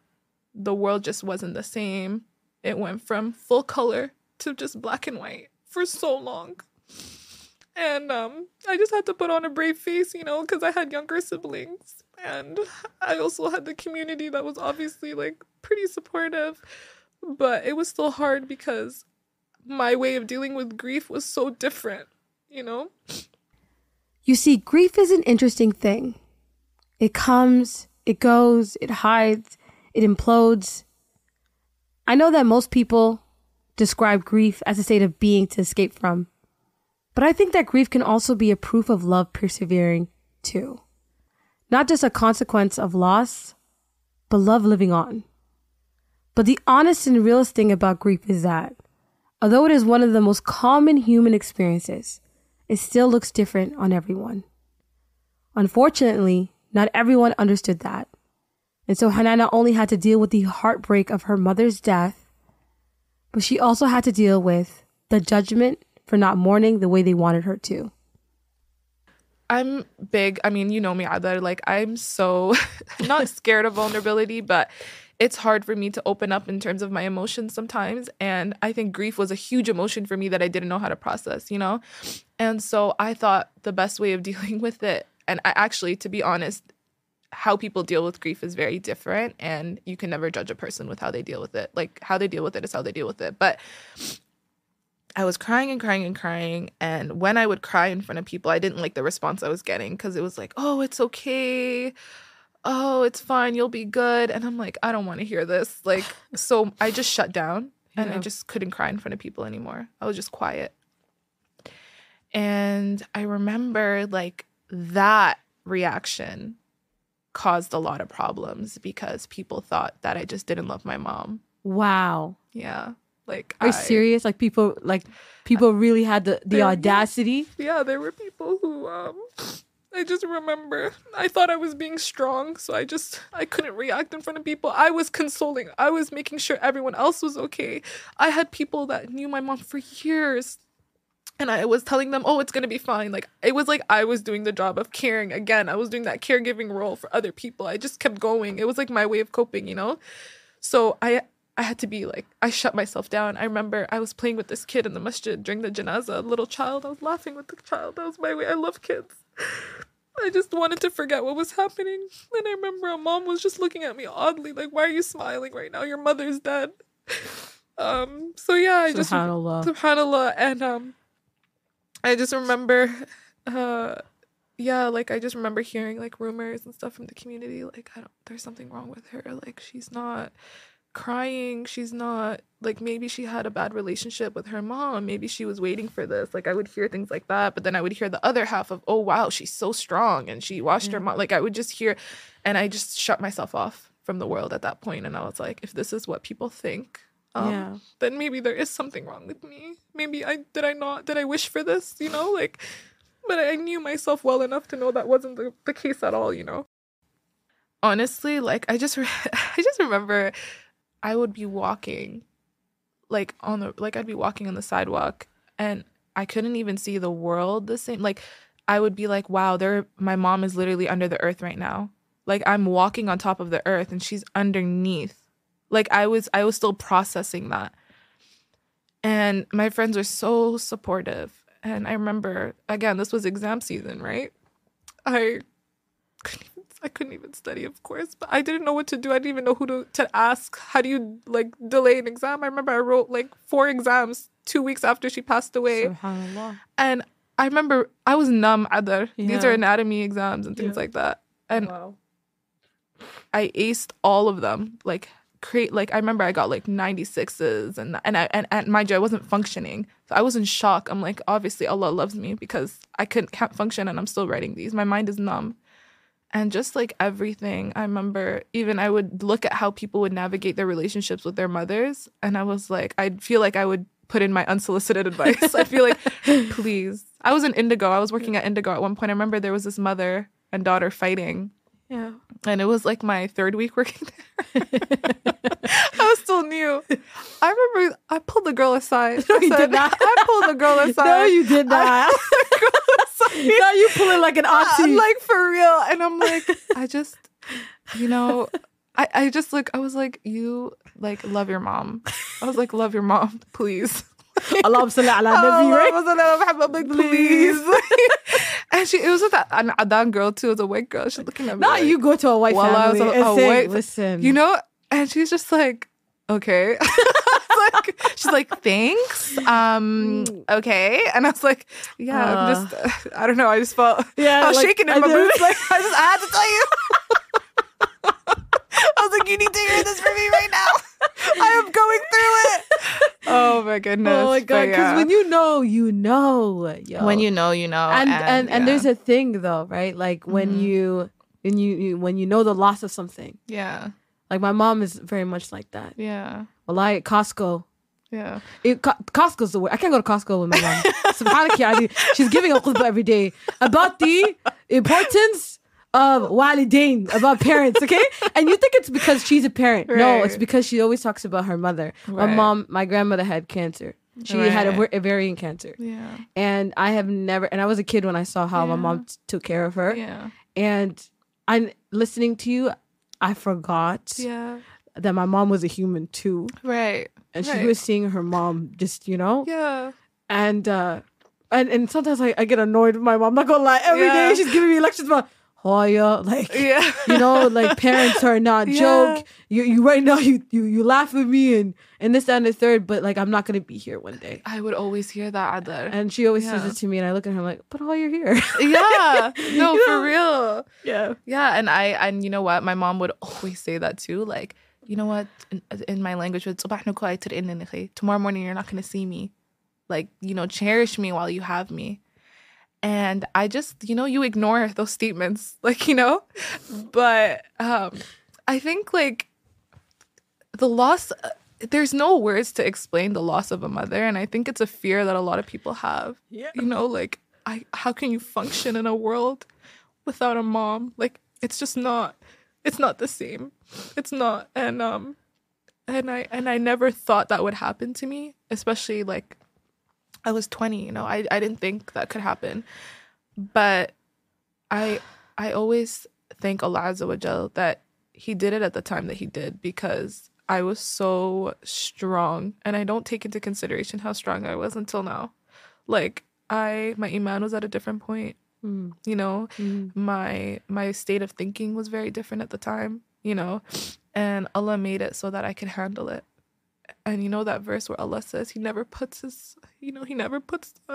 The world just wasn't the same. It went from full color to just black and white for so long. And I just had to put on a brave face, you know, because I had younger siblings. And I also had the community that was obviously, like, pretty supportive. But it was still hard because my way of dealing with grief was so different, you know? You see, grief is an interesting thing. It comes, it goes, it hides, it implodes. I know that most people describe grief as a state of being to escape from. But I think that grief can also be a proof of love persevering, too. Not just a consequence of loss, but love living on. But the honest and realist thing about grief is that, although it is one of the most common human experiences, it still looks different on everyone. Unfortunately, not everyone understood that. And so Hanan not only had to deal with the heartbreak of her mother's death, but she also had to deal with the judgment for not mourning the way they wanted her to. I'm big. I mean, you know me, Adar. Like, I'm so not scared of vulnerability, but it's hard for me to open up in terms of my emotions sometimes. And I think grief was a huge emotion for me that I didn't know how to process, you know? And so I thought the best way of dealing with it, and I actually, to be honest, how people deal with grief is very different, and you can never judge a person with how they deal with it. Like, how they deal with it is how they deal with it. But I was crying and crying and crying. And when I would cry in front of people, I didn't like the response I was getting because it was like, oh, it's okay. Oh, it's fine. You'll be good. And I'm like, I don't want to hear this. Like, so I just shut down and I just couldn't cry in front of people anymore. I was just quiet. And I remember like that reaction caused a lot of problems because people thought that I just didn't love my mom. Wow. Yeah. Like, are you serious? Like people really had the audacity? Yeah, there were people who I just remember I thought I was being strong, so I couldn't react in front of people. I was consoling. I was making sure everyone else was okay. I had people that knew my mom for years, and I was telling them, oh, it's going to be fine. Like, it was like I was doing the job of caring. Again, I was doing that caregiving role for other people. I just kept going. It was like my way of coping, you know? So I had to be like, I shut myself down. I remember I was playing with this kid in the masjid during the janazah, a little child. I was laughing with the child. That was my way. I love kids. I just wanted to forget what was happening. And I remember a mom was just looking at me oddly, like, why are you smiling right now? Your mother's dead. So yeah, I just, subhanallah. And I just remember, like, I just remember hearing, like, rumors and stuff from the community. Like, there's something wrong with her. Like, she's not crying. She's not, like, maybe she had a bad relationship with her mom. Maybe she was waiting for this. Like, I would hear things like that. But then I would hear the other half of, oh, wow, she's so strong. And she watched her mom. Like, I would just hear, and I just shut myself off from the world at that point. And I was like, if this is what people think, then maybe there is something wrong with me. Maybe did I wish for this, you know, like, but I knew myself well enough to know that wasn't the case at all, you know. Honestly, like, I just remember I would be walking, like, I'd be walking on the sidewalk, and I couldn't even see the world the same. Like, I would be like, wow, my mom is literally under the earth right now. Like, I'm walking on top of the earth and she's underneath. Like, I was still processing that. And my friends were so supportive. And I remember, again, this was exam season, right? I couldn't even study, of course, but I didn't know what to do. I didn't even know who to ask. How do you, like, delay an exam? I remember I wrote, like, 4 exams 2 weeks after she passed away. SubhanAllah. And I remember I was numb, Adar. These are anatomy exams and things like that. And I aced all of them. Like, I remember I got like 96s and mind you, I wasn't functioning. So I was in shock. I'm like, obviously Allah loves me because I can't function and I'm still writing these. My mind is numb. And just like everything, I remember even I would look at how people would navigate their relationships with their mothers. And I was like, I'd feel like I would put in my unsolicited advice. I feel like, please. I was in Indigo. I was working at Indigo at one point. I remember there was this mother and daughter fighting. Yeah. And it was like my 3rd week working there. I was still new. I remember I pulled the girl aside. No, you did not. I pulled the girl aside. No, you did not. No, you pull it like an auntie. Like, for real. And I'm like, I just, you know, I just like, I was like, you, like, love your mom. I was like, love your mom, please. Allahumma salli ala nabi, right? Like, please. And it was with that an Adan girl too. It was a white girl. She's looking at me. Not like, you go to a white family and say, listen. You know? And she's just like, okay. Like, she's like, thanks. Okay. And I was like, yeah, I'm just, I don't know. I just felt, I was like, shaking in my boots. Like, I had to tell you. I was like, you need to hear this from me right now. I am going through it. Oh my goodness. Oh my God. Because when you know, you know. Yo. When you know, you know. And there's a thing though, right? Like when you know the loss of something. Yeah. Like my mom is very much like that. Yeah. Well, I at Costco. Yeah. Costco's the word. I can't go to Costco with my mom. Subhanallah, she's giving a khutbah every day about the importance of walidain, about parents, okay? And you think it's because she's a parent. Right. No, it's because she always talks about her mother. Right. My grandmother had cancer. She had a ovarian cancer. Yeah. And I have never, and I was a kid when I saw how my mom took care of her. Yeah. And I'm listening to you, I forgot that my mom was a human too. Right. And she was seeing her mom just, you know? Yeah. And sometimes I get annoyed with my mom. I'm not gonna lie. Every day she's giving me lectures about Hoya, like, you know, like parents are not joke. You right now, you laugh at me and this, that, and the third, but like, I'm not going to be here one day. I would always hear that, Adar. And she always says it to me and I look at her like, but you're here. Yeah. No, for real. Yeah. Yeah. And you know what? My mom would always say that too. Like, you know what? In my language, tomorrow morning, you're not going to see me. Like, you know, cherish me while you have me. And I just, you know, you ignore those statements, like, you know, but I think like the loss, there's no words to explain the loss of a mother. And I think it's a fear that a lot of people have, you know, like how can you function in a world without a mom. Like, it's just not, it's not the same. It's not. And I never thought that would happen to me, especially like I was 20, I didn't think that could happen. But I always thank Allah Azza wa Jal that he did it at the time that he did, because I was so strong, and I don't take into consideration how strong I was until now. Like, my iman was at a different point. My state of thinking was very different at the time, and Allah made it so that I could handle it. And that verse where Allah says he never puts a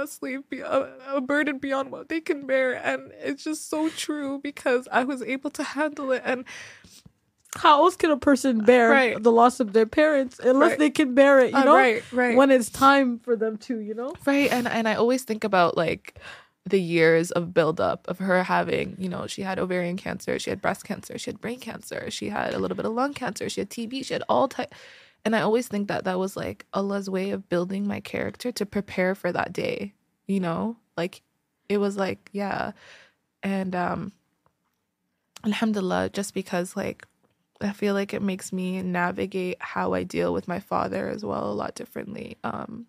slave a burden beyond what they can bear. And it's just so true, because I was able to handle it. And how else can a person bear the loss of their parents unless they can bear it, right. when it's time for them to, Right. And I always think about like the years of buildup of her having, she had ovarian cancer, she had breast cancer, she had brain cancer, she had a little bit of lung cancer, she had TB, she had all type. And I always think that was like Allah's way of building my character to prepare for that day, like it was like, yeah. And alhamdulillah, just because like I feel like it makes me navigate how I deal with my father as well a lot differently. And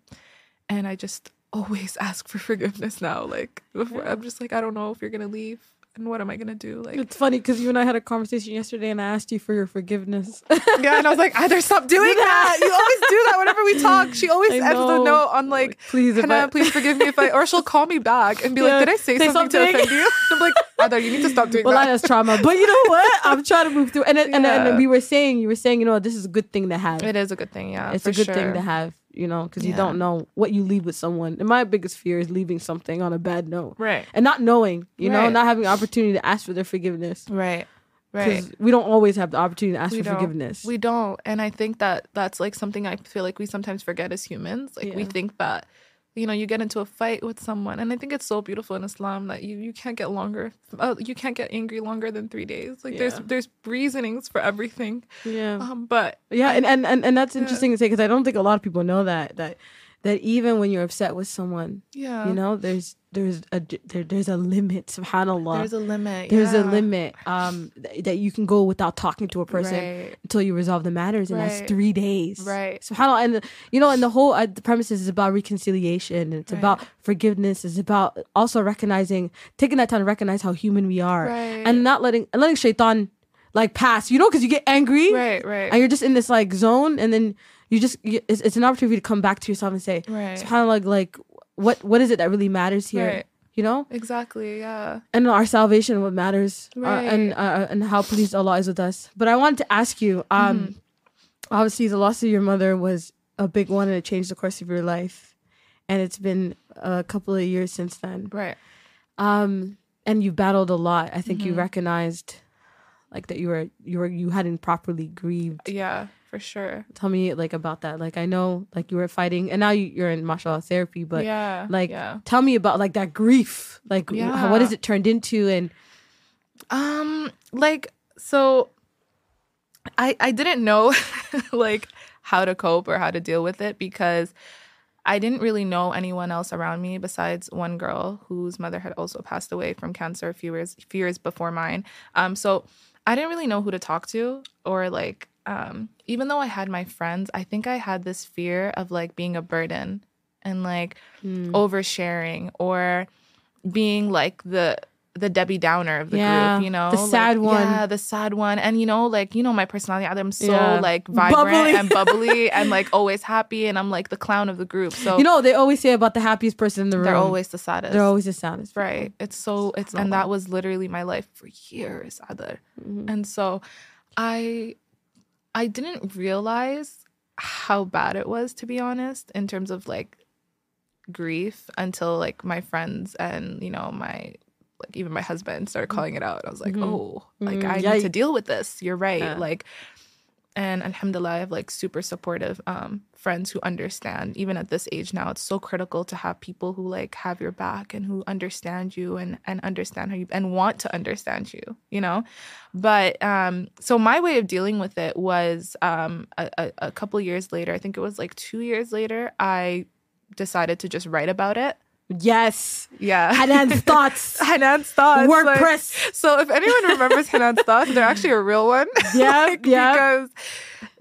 I just always ask for forgiveness now. Like, before, I'm just like, I don't know if you're going to leave. And what am I going to do? Like, it's funny because you and I had a conversation yesterday and I asked you for your forgiveness. Yeah, and I was like, either stop doing that. You always do that whenever we talk. She always ends with a note on like, please forgive me if I, or she'll call me back and be like, did I say something to offend you? I'm like, Adar, you need to stop doing that. Well, that's trauma. But you know what? I'm trying to move through. And you were saying, this is a good thing to have. It is a good thing, yeah. It's a good thing to have. Because you don't know what you leave with someone. And my biggest fear is leaving something on a bad note. Right. And not knowing, not having the opportunity to ask for their forgiveness. Right. Because we don't always have the opportunity to ask for forgiveness. We don't. And I think that's like something I feel like we sometimes forget as humans. Like we think that, you get into a fight with someone. And I think it's so beautiful in Islam that you can't get you can't get angry longer than 3 days. Like there's reasonings for everything. Yeah. But yeah, and that's interesting to say, because I don't think a lot of people know that even when you're upset with someone, there's a limit. SubhanAllah. There's a limit. There's a limit that you can go without talking to a person until you resolve the matters, and that's 3 days. Right. SubhanAllah, and the whole the premise is about reconciliation. And it's about forgiveness. It's about also taking that time to recognize how human we are, and not letting shaitan like pass. Because you get angry, right, and you're just in this like zone, and then it's an opportunity to come back to yourself and say, SubhanAllah, like what is it that really matters here? Exactly, yeah. And our salvation, what matters, and how pleased Allah is with us. But I wanted to ask you, obviously the loss of your mother was a big one, and it changed the course of your life, and it's been a couple of years since then, right? And you battled a lot. I think you recognized like that you hadn't properly grieved. Yeah. For sure. Tell me like about that. Like I know like you were fighting, and now you're in mashallah therapy, but tell me about like that grief. Like what has it turned into? And so I didn't know like how to cope or how to deal with it, because I didn't really know anyone else around me besides one girl whose mother had also passed away from cancer a few years before mine. So I didn't really know who to talk to, or like even though I had my friends, I think I had this fear of like being a burden and like oversharing, or being like the Debbie Downer of the group, the sad one. Yeah, the sad one. And my personality, I'm so like vibrant and bubbly and like always happy, and I'm like the clown of the group. So they always say about the happiest person in the room, they're always the saddest. They're always the saddest. Right. And that was literally my life for years, Adar. And so I didn't realize how bad it was, to be honest, in terms of like grief, until like my friends and my like even my husband started calling it out. I was like, I need to deal with this. You're right. Like, and alhamdulillah, I have like super supportive friends who understand. Even at this age now, it's so critical to have people who like have your back and who understand you and understand how you and want to understand you, But so my way of dealing with it was a couple years later. I think it was like 2 years later. I decided to just write about it. Yes. Yeah. Hanan's thoughts. Hanan's thoughts. WordPress. So if anyone remembers Hanan's thoughts, they're actually a real one. Yeah, yeah. Because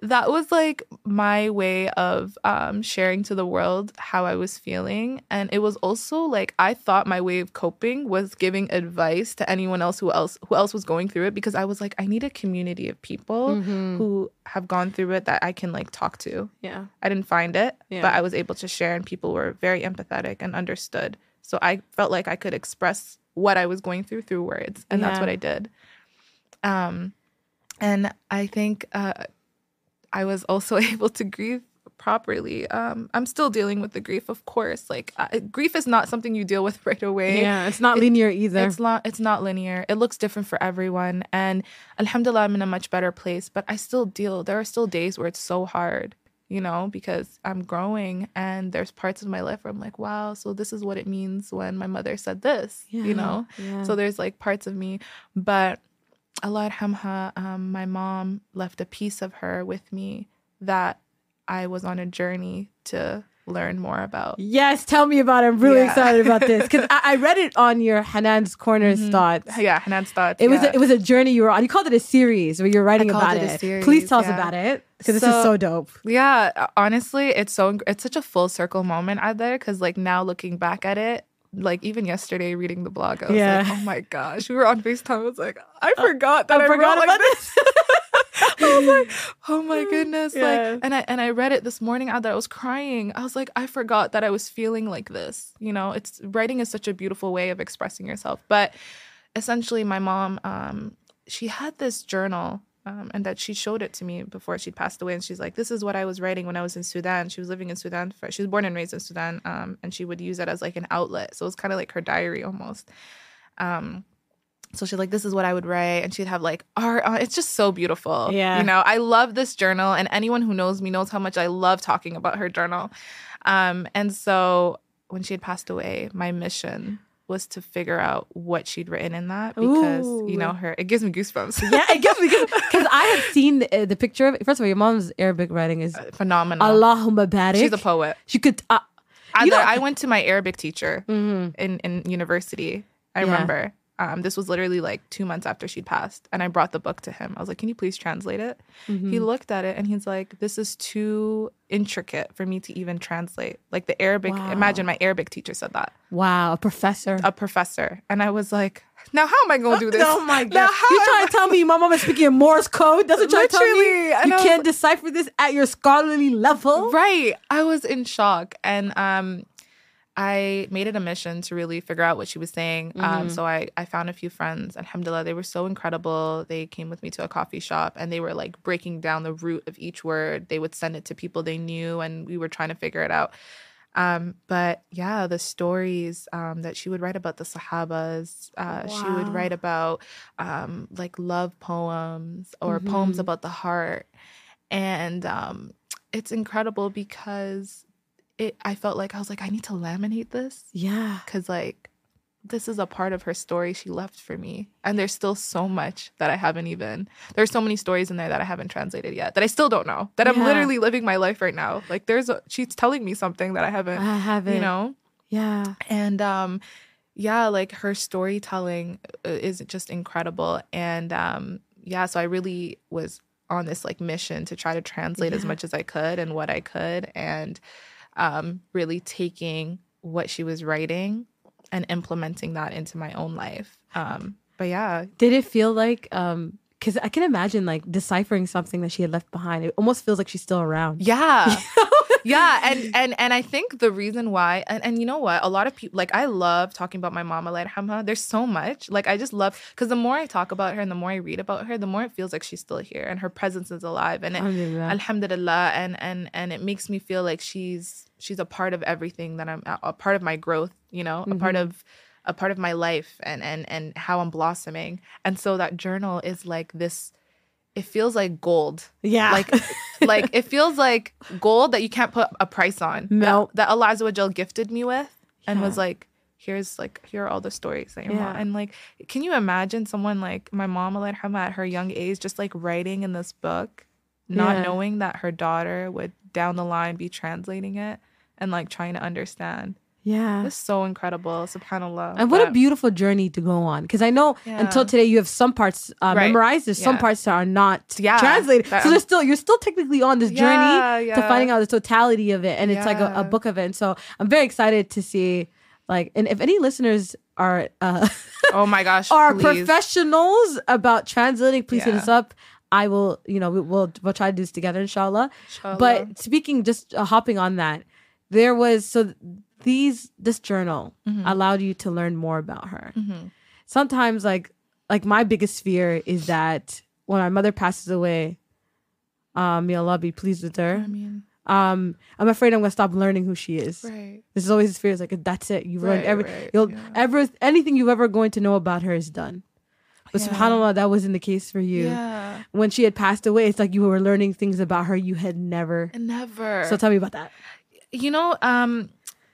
that was like my way of sharing to the world how I was feeling. And it was also like I thought my way of coping was giving advice to anyone else who else was going through it, because I was like, I need a community of people who have gone through it that I can like talk to. Yeah. I didn't find it, Yeah. but I was able to share, and people were very empathetic and understood. So I felt like I could express what I was going through words, and that's Yeah. what I did. And I think I was also able to grieve properly. I'm still dealing with the grief, of course. Like grief is not something you deal with right away. Yeah, it's not linear either. It's not linear. It looks different for everyone. And alhamdulillah, I'm in a much better place, but there are still days where it's so hard, you know, because I'm growing and there's parts of my life where I'm like, wow, so this is what it means when my mother said this, you know? Yeah. So there's like parts of me, but Allah yarhamha, my mom left a piece of her with me that I was on a journey to learn more about. Yes, tell me about it. I'm really Yeah. excited about this because I read it on your Hanan's Corner's thoughts. Yeah, Hanan's thoughts. It was a journey you were on. You called it a series where you're writing called about it a it. series, Please tell us yeah. about it because this is so dope. Yeah, honestly, it's such a full circle moment out there, because like now looking back at it, like even yesterday reading the blog, I was Yeah. like, oh my gosh, we were on FaceTime. I was like, I forgot that I forgot wrote about like this. I was like, oh my goodness. Yeah. Like, and I read it this morning out there. I was crying. I was like, I forgot that I was feeling like this. You know, writing is such a beautiful way of expressing yourself. But essentially my mom, she had this journal and that she showed it to me before she'd passed away. And she's like, this is what I was writing when I was in Sudan. She was living in Sudan. She was born and raised in Sudan. And she would use it as like an outlet. So it was kind of like her diary almost. So she's like, this is what I would write. And she'd have like art. It's just so beautiful. Yeah. You know, I love this journal. And anyone who knows me knows how much I love talking about her journal. And so when she had passed away, my mission was to figure out what she'd written in that, because, you know, it gives me goosebumps. Yeah, it gives me because I have seen the picture of it. First of all, your mom's Arabic writing is Phenomenal. Allahumma barik. She's a poet. She could. I went to my Arabic teacher in university. I remember. This was literally like 2 months after she'd passed. And I brought the book to him. I was like, can you please translate it? He looked at it and he's like, this is too intricate for me to even translate. Like the Arabic, imagine my Arabic teacher said that. Wow, a professor. A professor. And I was like, now how am I going to do this? Oh my God. Now, You trying to tell me my mom is speaking in Morse code? That's what you're trying to tell me? Literally. And You I was can't decipher this at your scholarly level? Right. I was in shock. And I made it a mission to really figure out what she was saying. So I found a few friends. Alhamdulillah, they were so incredible. They came with me to a coffee shop and they were like breaking down the root of each word. They would send it to people they knew and we were trying to figure it out. But yeah, the stories that she would write about the Sahabas, she would write about like love poems or poems about the heart. And it's incredible because I felt like I was like, I need to laminate this. Yeah. Because like this is a part of her story she left for me. And there's still so much that I haven't there's so many stories in there that I haven't translated yet that I still don't know, that I'm literally living my life right now. Like she's telling me something that I haven't, you know? Yeah. And yeah, like her storytelling is just incredible. And so I really was on this like mission to try to translate as much as I could and what I could. And really taking what she was writing and implementing that into my own life. But yeah. Did it feel like, because I can imagine like deciphering something that she had left behind. It almost feels like she's still around. Yeah. Yeah. And I think the reason why, and you know what, a lot of people, like I love talking about my mom, Allah yarhamha. There's so much. Like I just love, because the more I talk about her and the more I read about her, the more it feels like she's still here and her presence is alive. And alhamdulillah. And it makes me feel like she's a part of everything that I'm, a part of my growth, you know, a part of my life and how I'm blossoming. And so that journal is like this, it feels like gold. Yeah. Like it feels like gold that you can't put a price on. No. That Allah Azza wa Jal gifted me with and was like, here are all the stories that your mom. And like, can you imagine someone like my mom, Allah yarhamha, at her young age, just like writing in this book, not knowing that her daughter would down the line be translating it and like trying to understand. Yeah. It's so incredible, subhanallah. And what a beautiful journey to go on. Because I know until today you have some parts memorized. There's some parts that are not translated. So you're still technically on this journey to finding out the totality of it. And it's like a book of it. And so I'm very excited to see, like, and if any listeners are oh my gosh, are please. Professionals about translating, please hit us up. I will, we'll try to do this together, inshallah. But speaking, just hopping on that, there was, this journal allowed you to learn more about her. Sometimes like my biggest fear is that when my mother passes away, may Allah be pleased with her. I'm afraid I'm gonna stop learning who she is. Right. This is always this fear. It's like, that's it. You've learned anything you've ever going to know about her is done. But subhanAllah, that wasn't the case for you. Yeah. When she had passed away, it's like you were learning things about her you had never. So tell me about that.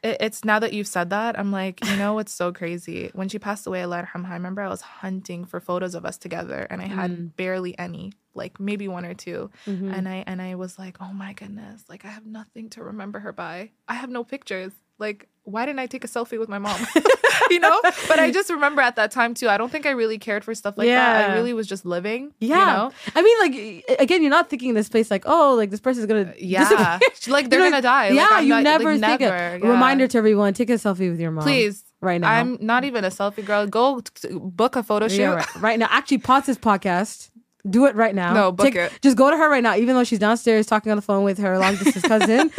It's now that you've said that, I'm like, what's so crazy? When she passed away, Allah yarhamha, I remember I was hunting for photos of us together, and I had barely any, like maybe one or two. And I was like, oh my goodness, like I have nothing to remember her by. I have no pictures. Like, why didn't I take a selfie with my mom? But I just remember at that time too, I don't think I really cared for stuff like that. I really was just living. I mean, like, again, you're not thinking in this place like, oh, like this person's gonna like they're gonna die. You never think a reminder to everyone, take a selfie with your mom, please, right now. I'm not even a selfie girl. Go book a photo shoot right now. Actually, pause this podcast. Do it right now. No, book it. Just go to her right now, even though she's downstairs talking on the phone with her long distance cousin.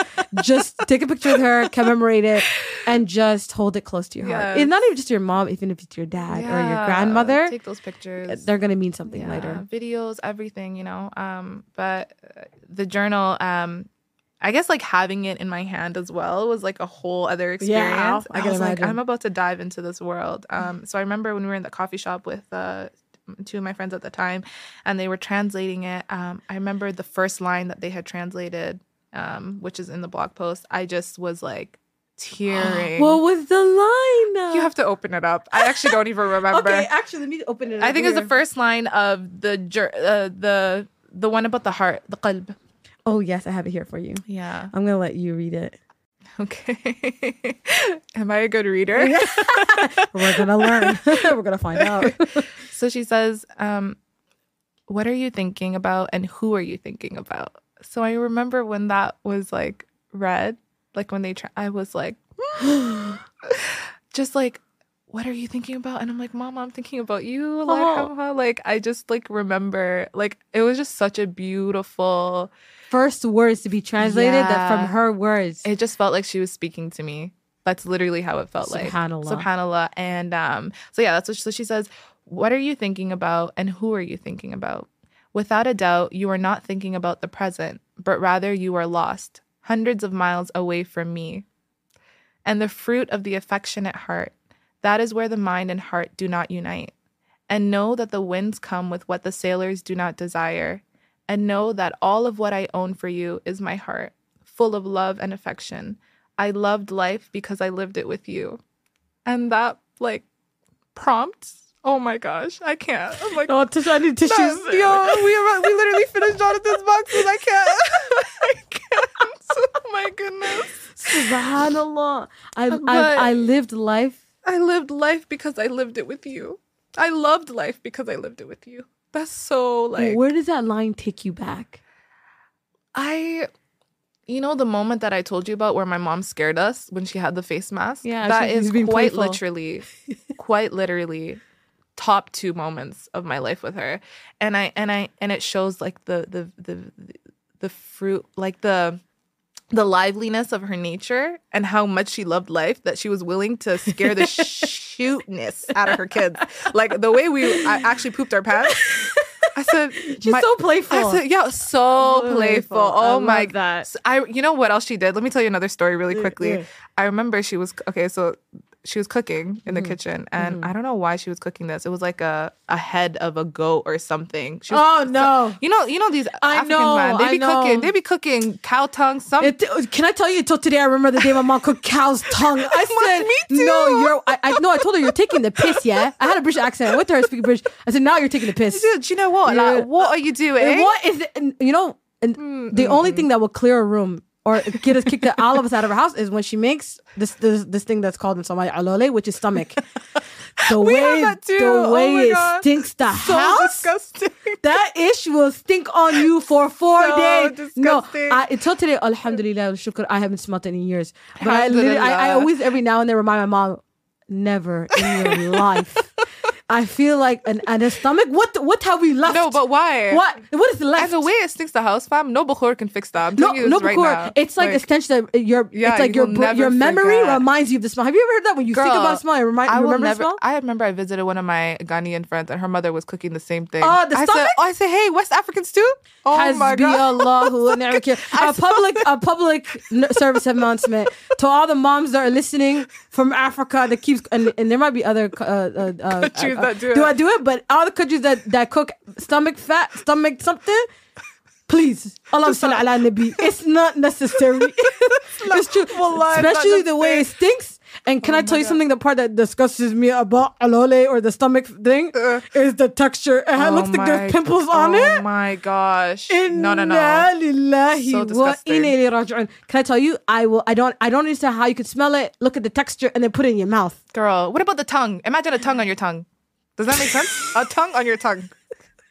Just take a picture with her, commemorate it, and just hold it close to your heart. It's not even just your mom, even if it's your dad or your grandmother. Take those pictures. They're gonna mean something later. Videos, everything, But the journal, I guess like having it in my hand as well was like a whole other experience. I was like, I'm about to dive into this world. So I remember when we were in the coffee shop with two of my friends at the time, and they were translating it. I remember the first line that they had translated, which is in the blog post. I just was like tearing. What was the line? You have to open it up. I actually don't even remember. Okay, actually, let me open it up. I think it's the first line of the one about the heart, the qalb. Oh yes, I have it here for you. Yeah, I'm gonna let you read it. Okay. Am I a good reader? We're gonna learn. We're gonna find out. So she says, what are you thinking about and who are you thinking about? So I remember when that was like read, like when I was like, just like, what are you thinking about? And I'm like, Mama, I'm thinking about you. Like, I just like remember, like, it was just such a beautiful first words to be translated that from her words. It just felt like she was speaking to me. That's literally how it felt. Subhanallah. Like. Subhanallah. And that's what she says. What are you thinking about and who are you thinking about? Without a doubt, you are not thinking about the present, but rather you are lost, hundreds of miles away from me. And the fruit of the affectionate heart, that is where the mind and heart do not unite. And know that the winds come with what the sailors do not desire. And know that all of what I own for you is my heart, full of love and affection. I loved life because I lived it with you. And that, like, prompt, oh my gosh, I can't. I'm like, oh, I need tissues. We literally finished Jonathan's boxes. I can't. Oh my goodness. Subhanallah. I lived life. I lived life because I lived it with you. I loved life because I lived it with you. That's so like. Where does that line take you back? The moment that I told you about where my mom scared us when she had the face mask. Yeah, that is quite literally top 2 moments of my life with her. And it shows like the fruit, like the liveliness of her nature and how much she loved life, that she was willing to scare the shootness out of her kids. Like the way I actually pooped our pants. I said, she's so playful. I said, yeah, so playful. Oh my God. You know what else she did? Let me tell you another story really quickly. Yeah. I remember she was cooking in the kitchen, and I don't know why she was cooking this. It was like a head of a goat or something. No. You know these Africans, man. They be cooking cow tongue. Can I tell you, until today I remember the day my mom cooked cow's tongue. I said, me too. No, I told her you're taking the piss, yeah? I had a British accent. I went to her speaking British. I said, now you're taking the piss. Dude, you know what? Like, what are you doing? What is it? And, the only thing that will clear a room or get us kicked all of us out of our house is when she makes this thing that's called in Somali alole, which is stomach. The We way have that too. the way Oh my it God. stinks the So house. disgusting. That ish will stink on you for 4 So days. No, disgusting. until today, alhamdulillah, shukr, I haven't smelled it in years. But I literally, I Alhamdulillah. always, every now and then remind my mom, never in your life. I feel like and a stomach. What have we left? No, but why? What is left? And the way it stinks the house, fam, no bukhur can fix that. I'm No, telling you no, this right before now. it's like a stench that your Yeah, it's like you will never your memory forget. reminds you of the smell. Have you ever heard that when you think Girl, about smell, you I will remember the never. smell? I remember I visited one of my Ghanaian friends, and her mother was cooking the same thing. Oh, the stomach? I said, hey, West Africans too. Oh my Hasbi god. Allahu wa ni'mal wakeel. A public service announcement to all the moms that are listening from Africa that keeps and there might be other Countries that do Do it. I do it? But all the countries that cook stomach something. Please, Allah salli ala nabi. It's not necessary. It's true, Wallah, it's not especially the way it necessary. stinks. And can I tell you God. something? The part that disgusts me about alole or the stomach thing is the texture. It looks like there's pimples on it. Oh my gosh. No. Inna lillahi So wa disgusting. inna ilayhi raji'un. Can I tell you? I don't understand how you could smell it, look at the texture, and then put it in your mouth. Girl, what about the tongue? Imagine a tongue on your tongue. Does that make sense? A tongue on your tongue.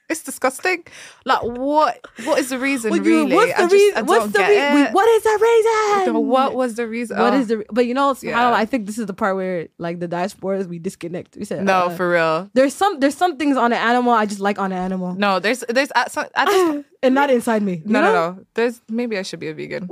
It's disgusting. Like, what is the reason, really? What's the reason? What's the reason? What is the reason? What was the reason? What Oh. is the? But you know, Yeah. I think this is the part where like the diasporas we disconnect. We said No, for real. there's some things on an animal I just like on an animal, No, there's at this, and not inside me. You know? no. There's maybe I should be a vegan.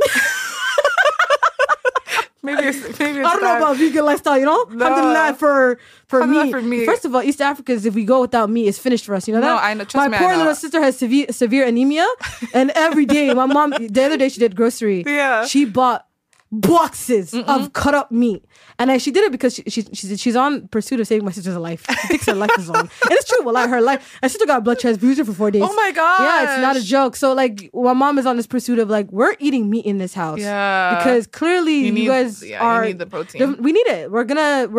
maybe it's I don't know time. about vegan lifestyle, you know? No. Alhamdulillah for Alhamdulillah meat. for meat. First of all, East Africans, if we go without meat, it's finished for us. You know No, that? I know. Trust My me, I poor know. little sister has severe anemia. And every day, my mom, the other day she did grocery. Yeah. She bought boxes of cut up meat. And she did it because she's on pursuit of saving my sister's life. She thinks her life is on. And it's true. Well, like her life. My sister got a blood transfusion for 4 days. Oh my god. Yeah, it's not a joke. So like, my mom is on this pursuit of like, we're eating meat in this house. Yeah. Because clearly you guys are. You need the protein. We need it. We're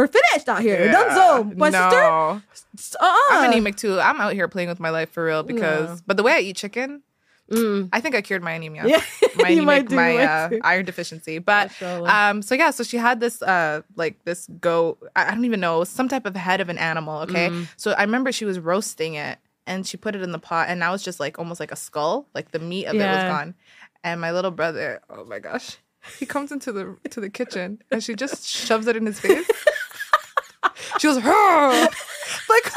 finished out here. Yeah. Dunzo. My No. sister. I'm anemic too. I'm out here playing with my life for real because, but the way I eat chicken, I think I cured my anemia. Yeah. My You might anemic, do, my you might do. iron deficiency. But Mashallah. so she had this this goat. I don't even know, some type of head of an animal. Okay, so I remember she was roasting it and she put it in the pot, and now it's just like almost like a skull, like the meat of it was Yeah. gone. And my little brother, oh my gosh, he comes into the kitchen and she just shoves it in his face. She goes, "Huh." Like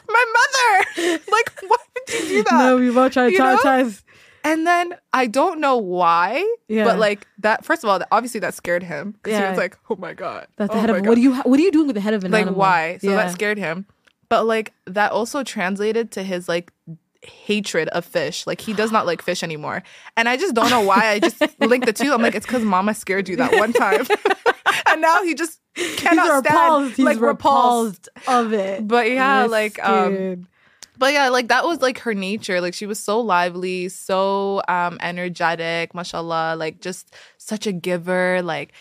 my mother. Like, why would you do that? No, we both try to You know? traumatize. And then I don't know why, Yeah. but like that. First of all, obviously that scared him because he Yeah. was like, "Oh my god, That's the oh head my of. God." What are you doing with the head of an Like animal? why? So Yeah. that scared him. But like that also translated to his like hatred of fish. Like he does not like fish anymore. And I just don't know why. I just linked the two. I'm like, it's because Mama scared you that one time, and now he just cannot stand. He's like repulsed. of it. But yeah, Miskin. But yeah, like that was like her nature. Like she was so lively, so energetic, mashallah, like just such a giver. Like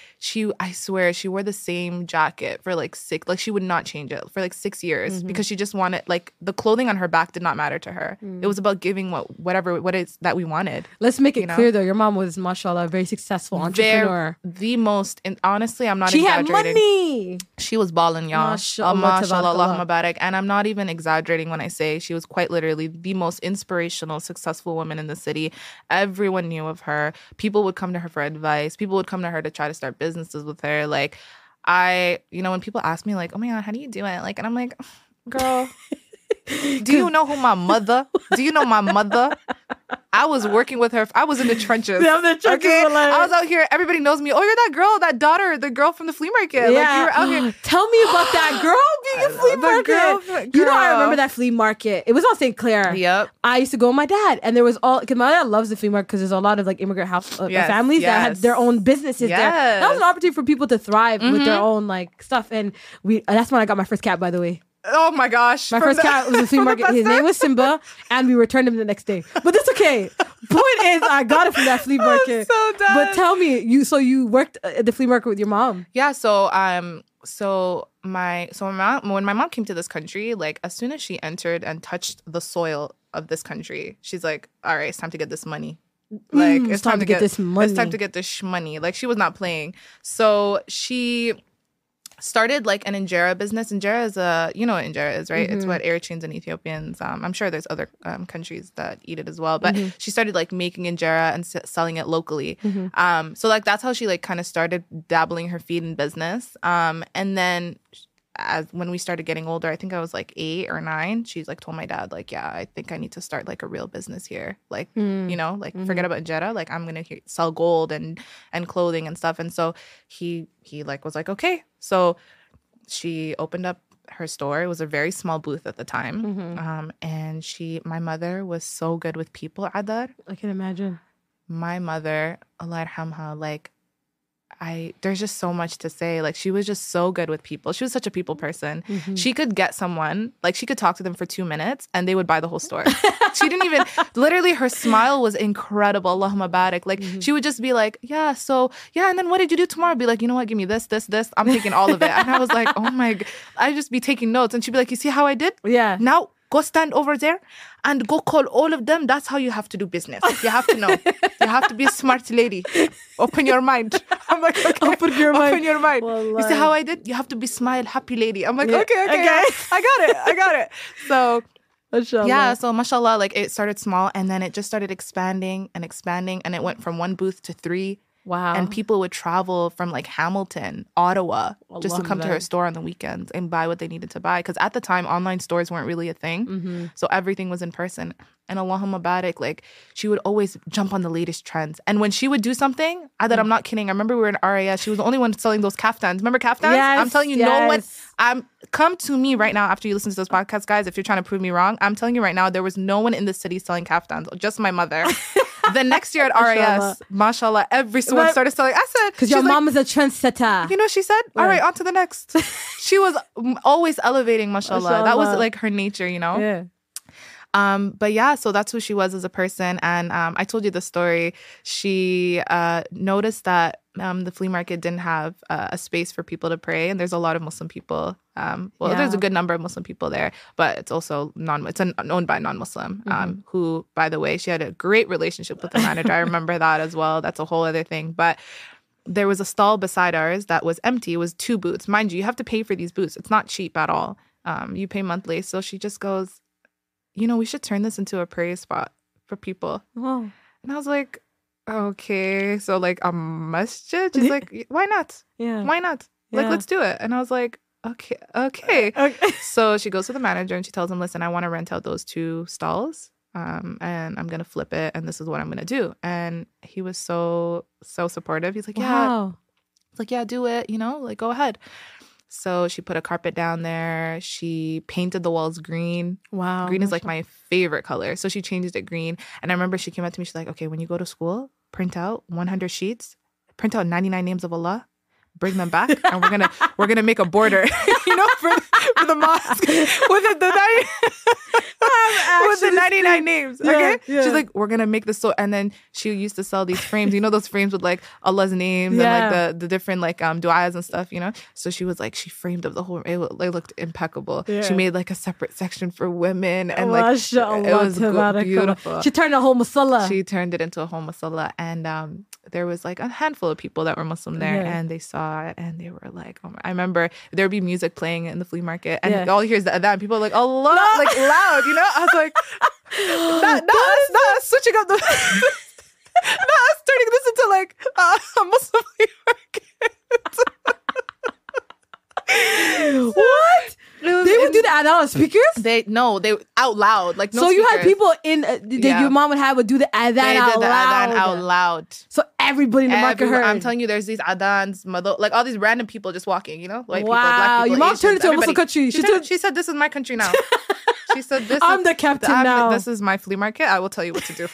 I swear she wore the same jacket for like she would not change it for like 6 years because she just wanted, like, the clothing on her back did not matter to her. It was about giving what it's that we wanted. Let's make it you know? clear though. Your mom was, mashallah, a very successful entrepreneur. The most, and honestly, I'm not She had exaggerating. money. She was balling, y'all. Mashallah, Mashallah, tabarakallah. Allahumma barak. And I'm not even exaggerating when I say she was quite literally the most inspirational, successful woman in the city. Everyone knew of her. People would come to her for advice. People would come to her to try to start businesses with her. Like, when people ask me, like, oh my God, how do you do it? Like, and I'm like, girl, do you know who my mother? Do you know my mother? I was working with her. I was in the trenches. Yeah, the trenches Okay? were like- I was out here. Everybody knows me. Oh, you're that girl, that daughter, the girl from the flea market. Like, you were out here. Tell me about that girl being a flea The market. girl- You know, I girl. remember that flea market. It was on St. Clair. Yep. I used to go with my dad, and there was because my dad loves the flea market because there's a lot of like immigrant Yes, families that had yes. their own businesses there. That was an Yes. opportunity for people to thrive with their own like stuff. And that's when I got my first cat, by the way. Oh my gosh. My From first the- cat was a flea from the market. His bus name was Simba, and we returned him the next day. But that's okay. Point is, I got it from that flea market. so done. But tell me, you worked at the flea market with your mom? Yeah, when my mom came to this country, like as soon as she entered and touched the soil of this country, she's like, all right, it's time to get this money. Like, It's time to get this money. It's time to get this money. Like, she was not playing. So she started like an injera business. Injera is you know what injera is, right? It's what Eritreans and Ethiopians, I'm sure there's other countries that eat it as well, but she started like making injera and selling it locally. So like that's how she like kind of started dabbling her feet in business. And then when we started getting older, I think I was like 8 or 9, she's like told my dad, like, yeah, I think I need to start like a real business here. Like, you know, like forget about injera. Like I'm going to sell gold and clothing and stuff. And so he like was like, okay. So she opened up her store. It was a very small booth at the time. And my mother was so good with people, Adar. I can imagine. My mother, Allah yarhamha, like, there's just so much to say. Like, she was just so good with people. She was such a people person. She could get someone, like, she could talk to them for 2 minutes and they would buy the whole store. She didn't even, literally, her smile was incredible. Allahumma barik. Like, she would just be like, yeah, so, yeah, and then what did you do tomorrow? Be like, you know what, give me this. I'm taking all of it. And I was like, oh my God. I'd just be taking notes. And she'd be like, you see how I did? Yeah. Now, go stand over there and go call all of them. That's how you have to do business. You have to know. You have to be a smart lady. Open your mind. I'm like, okay. Open your mind. You see how I did? You have to be smile, happy lady. I'm like, okay. I got it. So, mashallah. So mashallah, like it started small and then it just started expanding and it went from 1 booth to 3. Wow. And people would travel from like Hamilton, Ottawa, just to come to her store on the weekends and buy what they needed to buy. Because at the time, online stores weren't really a thing. So everything was in person. And Allahumma barik, like she would always jump on the latest trends. And when she would do something, I'm not kidding. I remember we were in RAS. She was the only one selling those kaftans. Remember kaftans? Yes, I'm telling you, no one. Come to me right now after you listen to this podcast, guys. If you're trying to prove me wrong, I'm telling you right now, there was no one in the city selling kaftans. Just my mother. The next year at RAS, mashallah, everyone started selling. I said, because your mom is a trendsetter. You know what she said? All right, on to the next. She was always elevating, mashallah. That was like her nature, you know? Yeah. But yeah, so that's who she was as a person. And I told you the story. She noticed that the flea market didn't have a space for people to pray. And there's a lot of Muslim people. There's a good number of Muslim people there, but it's also owned by non-Muslim, who, by the way, she had a great relationship with the manager. I remember that as well. That's a whole other thing. But there was a stall beside ours that was empty. It was 2 booths. Mind you have to pay for these booths. It's not cheap at all. You pay monthly. So she just goes, you know, we should turn this into a prayer spot for people. Oh. And I was like, okay. So like a masjid? She's like, why not? Yeah. Why not? Like, let's do it. And I was like, okay. So she goes to the manager and she tells him, listen, I want to rent out those 2 stalls. And I'm going to flip it. And this is what I'm going to do. And he was so supportive. He's like, yeah. Wow. It's like, yeah, do it. You know, like, go ahead. So she put a carpet down there. She painted the walls green. Wow. Green is like my favorite color. So she changed it green. And I remember she came up to me. She's like, okay, when you go to school, print out 100 sheets, print out 99 names of Allah, bring them back, and we're gonna make a border, you know, for the mosque with the 99 names. Okay, yeah. She's like, we're gonna make this. So, and then she used to sell these frames. You know, those frames with like Allah's names and like the different like du'as and stuff. You know, so she was like, she framed up the whole. It looked impeccable. Yeah. She made like a separate section for women and like it was beautiful. She turned a whole musalla. She turned it into a whole musalla, and there was like a handful of people that were Muslim there, and they saw it and they were like, oh my. I remember there'd be music playing in the flea market, and all you hear is the adhan. People are like, Allah, like loud, you know. I was like, not us switching up the, not us turning this into like a Muslim flea market. What? They would do the adhan on speakers? They out loud, like no. So speakers. You had people in your mom would do the adhan out loud. They did the adhan out loud. So everybody in the market heard. I'm telling you, there's these adhans, like all these random people just walking, you know, white people, black people, your mom Asians, turned into everybody. a Muslim country. She said, "This is my country now." She said, I'm the captain now. This is my flea market. I will tell you what to do."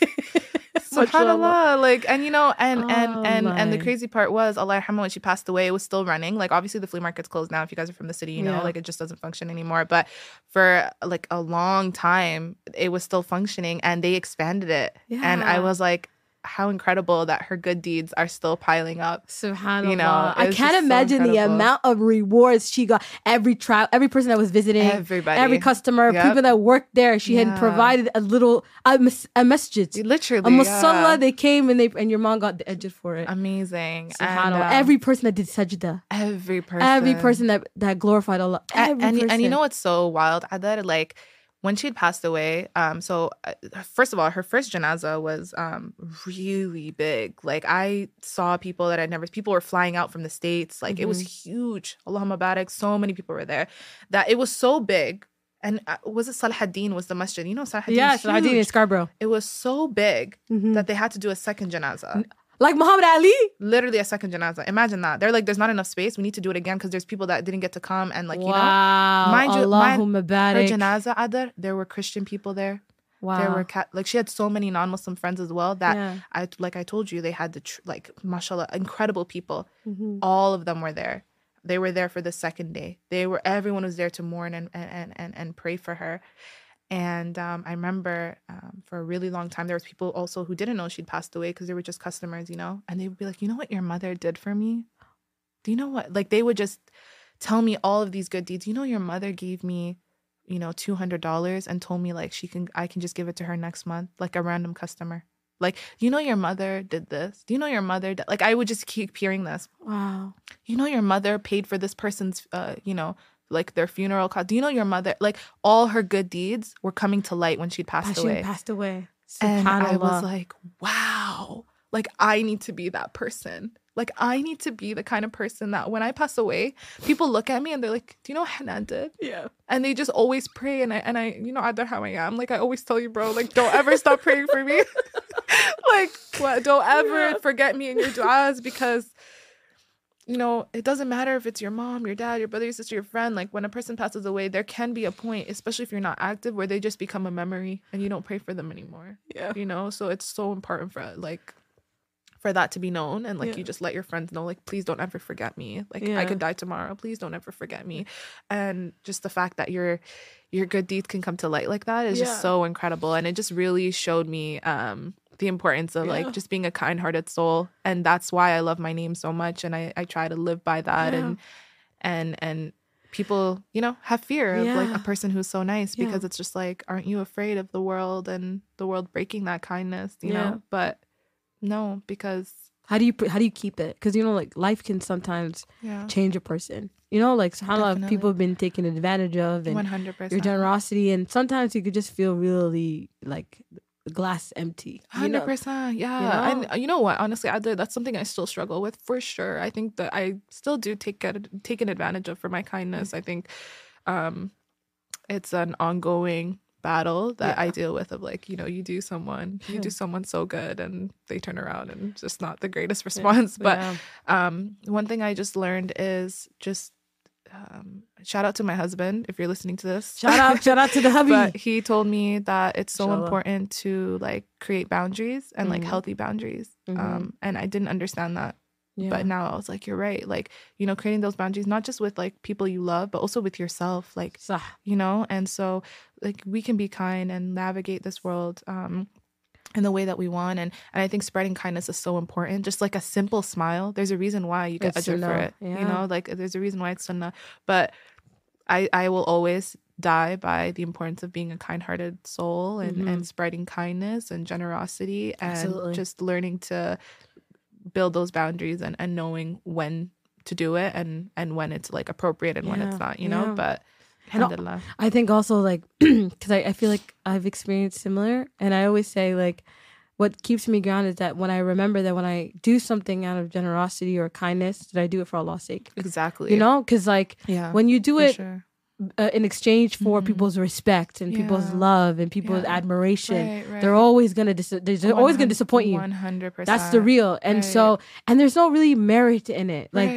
SubhanAllah, like, and you know, and the crazy part was, Allah yarhamha, when she passed away, it was still running. Like, obviously the flea market's closed now. If you guys are from the city, you know, like it just doesn't function anymore. But for like a long time, it was still functioning, and they expanded it. Yeah. And I was like, how incredible that her good deeds are still piling up. Subhanallah. You know, I it's can't just so imagine the incredible. amount of rewards she got. Every person that was visiting, Everybody. every customer, Yep. people that worked there. She had Yeah. provided a masjid, Literally, a musalla. yeah. They came and your mom got the ajr for it. Amazing. Subhanallah. And, Every person that did sajda, every person that glorified Allah, and you know what's so wild, Adar? Like, when she'd passed away, first of all, her first janaza was really big. Like, I saw people that people were flying out from the States. Like, it was huge. Allahumma barak. So many people were there. That it was so big. And was it Salahuddin was the masjid? You know, Salahuddin. Yeah, Salahuddin in Scarborough. It was so big that they had to do a second janaza. Like Muhammad Ali? Literally a second janaza. Imagine that. They're like, there's not enough space. We need to do it again because there's people that didn't get to come. And like, you know, mind you, Allahumma her barik. janaza, Adar, there were Christian people there. Wow. There were like she had so many non-Muslim friends as well that Yeah. I told you, they had like mashallah, incredible people. Mm-hmm. All of them were there. They were there for the second day. Everyone was there to mourn and pray for her. And I remember for a really long time, there was people also who didn't know she'd passed away because they were just customers, you know? And they would be like, you know what your mother did for me? Do you know what? Like, they would just tell me all of these good deeds. You know, your mother gave me, you know, $200 and told me like I can just give it to her next month, like a random customer. Like, you know, your mother did this. Do you know your mother did? Like, I would just keep hearing this. Wow. You know, your mother paid for this person's, you know, like their funeral cost. Do you know your mother? Like, all her good deeds were coming to light when she'd passed away. She passed away. And I was Subhanallah. like, wow. Like, I need to be that person. Like, I need to be the kind of person that when I pass away, people look at me and they're like, do you know what Hanan did? Yeah. And they just always pray. And I you know, Adar, how I am. Like, I always tell you, bro, like, don't ever stop praying for me. Like, what? Don't ever forget me in your du'as, because, you know, it doesn't matter if it's your mom, your dad, your brother, your sister, your friend. Like, when a person passes away, there can be a point, especially if you're not active, where they just become a memory and you don't pray for them anymore. Yeah. You know, so it's so important for that to be known, and like, Yeah. you just let your friends know, like, please don't ever forget me. Like, I Yeah. could die tomorrow. Please don't ever forget me. And just the fact that your good deeds can come to light like that is Yeah. just so incredible. And it just really showed me the importance of like just being a kind-hearted soul. And that's why I love my name so much, and I try to live by that. And people, you know, have fear of like a person who's so nice, because it's just like, aren't you afraid of the world and the world breaking that kindness, you know? But no, because How do you keep it? Because, you know, like, life can sometimes change a person. You know, like, subhanAllah, Definitely. people have been taken advantage of, and 100%. your generosity, and sometimes you could just feel really like the glass empty. You know? 100%, yeah. You know? And you know what? Honestly, that's something I still struggle with, for sure. I think that I still do taken advantage of for my kindness. I think it's an ongoing battle that I deal with, of like, you know, you do someone so good and they turn around and it's just not the greatest response. But one thing I just learned is just shout out to my husband if you're listening to this. Shout out to the hubby. But he told me that it's so Inshallah. important to like create boundaries and like healthy boundaries. And I didn't understand that. Yeah. But now I was like, you're right. Like, you know, creating those boundaries, not just with like people you love, but also with yourself. Like, Sah. you know, and so like we can be kind and navigate this world in the way that we want. And I think spreading kindness is so important. Just like a simple smile. There's a reason why you get It's ajr for sunnah. it. You Yeah. know, like there's a reason why it's sunnah. But I will always die by the importance of being a kind-hearted soul and spreading kindness and generosity and Absolutely. just learning to build those boundaries and knowing when to do it and when it's like appropriate and when it's not, you know. But alhamdulillah. I think also, like, because I feel like I've experienced similar, and I always say, like, what keeps me grounded is that when I remember that when I do something out of generosity or kindness, that I do it for Allah's sake. Exactly. You know, because like when you do for it sure. in exchange for people's respect and people's love and people's admiration, they're always gonna always gonna disappoint you. 100%. That's the real. And so, and there's no really merit in it. Like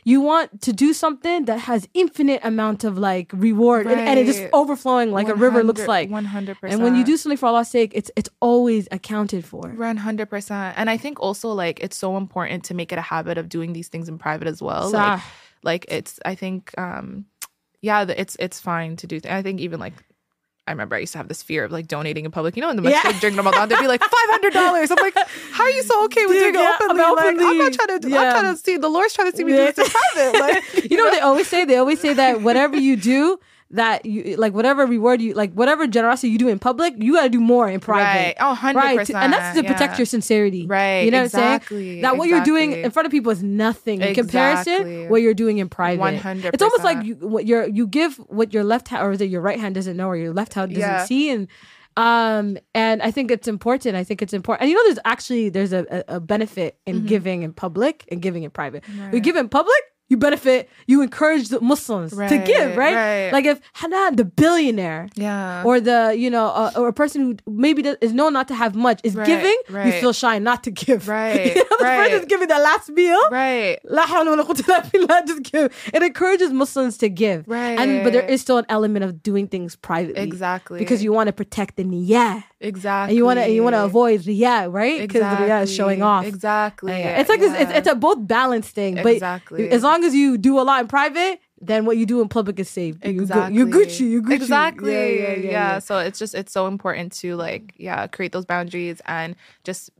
you want to do something that has infinite amount of like reward and it just overflowing like a river looks like. 100%. And when you do something for Allah's sake, it's always accounted for. 100%. And I think also like it's so important to make it a habit of doing these things in private as well. Sah. Like it's, I think, it's fine to do. I think even like I remember I used to have this fear of like donating in public. You know, in the masjid during Ramadan, they'd be like $500. I'm like, how are you so okay with doing it openly? Like, I'm not trying to. I'm trying to see. The Lord's trying to see me do this in private. Like, you know what they always say? They always say that whatever you do, that you like, whatever reward you like, whatever generosity you do in public, you got to do more in private. Right. Oh, 100%. Right. And that's to protect your sincerity. Right. You know exactly. what I'm saying? That what you're doing in front of people is nothing in comparison what you're doing in private. 100%. It's almost like you give what your left hand, or is it your right hand doesn't know, or your left hand doesn't see. And I think it's important. And you know, there's a benefit in giving in public and giving in private. Right. You give in public, you benefit, you encourage the Muslims to give, right? Like if Hanan, the billionaire, or the, you know, or a person who maybe is known not to have much is giving, you feel shy not to give. Right. You know, the person's giving their last meal. Right. La hawla wa la quwwata illa billah, just give. It encourages Muslims to give. Right. But there is still an element of doing things privately. Exactly. Because you want to protect the niyyah. Exactly. And you want to avoid riyah, right? Because the riyah is showing off. Exactly. It's like it's a both balanced thing. But as long as you do a lot in private, then what you do in public is safe. Exactly. You Gucci. Exactly. Yeah. So it's so important to like, create those boundaries and just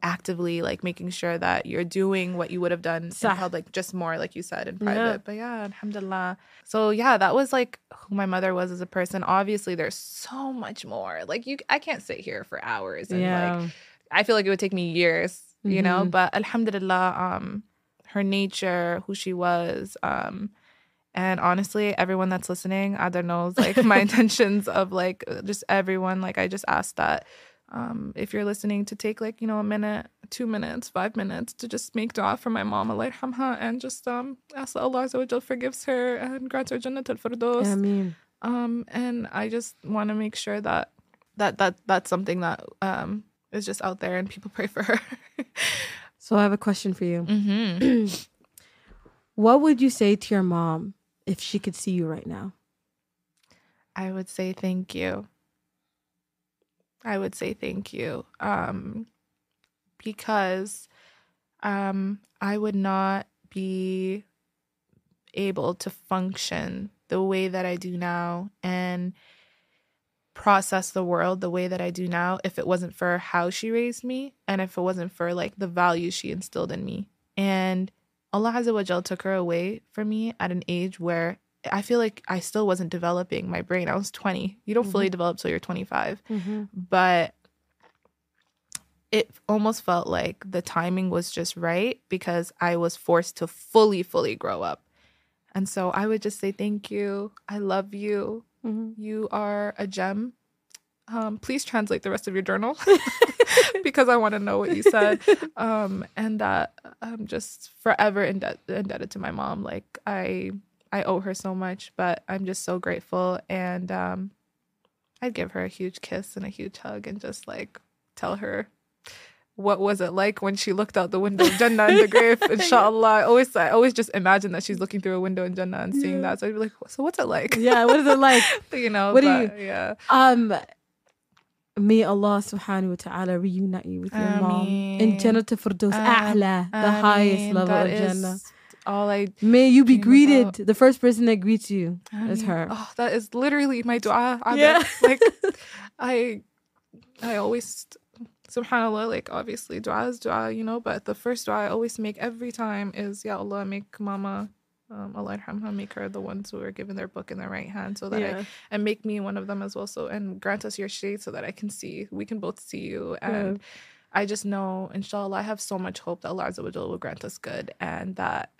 actively like making sure that you're doing what you would have done in public, just more like you said in private. But alhamdulillah. So that was like who my mother was as a person. Obviously there's so much more. Like I can't sit here for hours and like I feel like it would take me years, you know, but alhamdulillah, her nature, who she was, and honestly, everyone that's listening, Adar knows like my intentions of like just everyone. Like I just ask that if you're listening to take like, you know, a minute, 2 minutes, 5 minutes to just make dua for my mom, Allah yarhamha, and just ask that Allah Azza wa Jal forgives her and grants her Jannat al-Firdaus. Ameen. And I just want to make sure that that's something that is just out there and people pray for her. So I have a question for you. What would you say to your mom if she could see you right now? I would say thank you. Because I would not be able to function the way that I do now and process the world the way that I do now if it wasn't for how she raised me and if it wasn't for like the values she instilled in me. And Allah Azza wa Jal took her away from me at an age where I feel like I still wasn't developing my brain. I was 20. You don't fully develop till you're 25. But it almost felt like the timing was just right because I was forced to fully grow up. And so I would just say thank you. I love you. You are a gem. Please translate the rest of your journal because I want to know what you said. And that I'm just forever indebted to my mom. Like I owe her so much, but I'm just so grateful. And I'd give her a huge kiss and a huge hug and just like tell her what was it like when she looked out the window of Jannah in the grave, inshallah. I always just imagine that she's looking through a window in Jannah and seeing that. So I'd be like, so what's it like? Yeah, what is it like? You know, Yeah. May Allah subhanahu wa ta'ala reunite you with your mom in Jannat al-Firdaus A'la, the highest level of Jannah. May you be greeted. The first person that greets you is her. Oh, that is literally my dua. Yeah. Like I always, subhanAllah, like obviously dua is dua, you know, but the first dua I always make every time is, Ya Allah, make mama, Allah yarhamha, make her the ones who are given their book in their right hand so that and make me one of them as well. So, and grant us your shade so that we can both see you. And I just know, inshallah, I have so much hope that Allah Azza wa Jalla will grant us good and that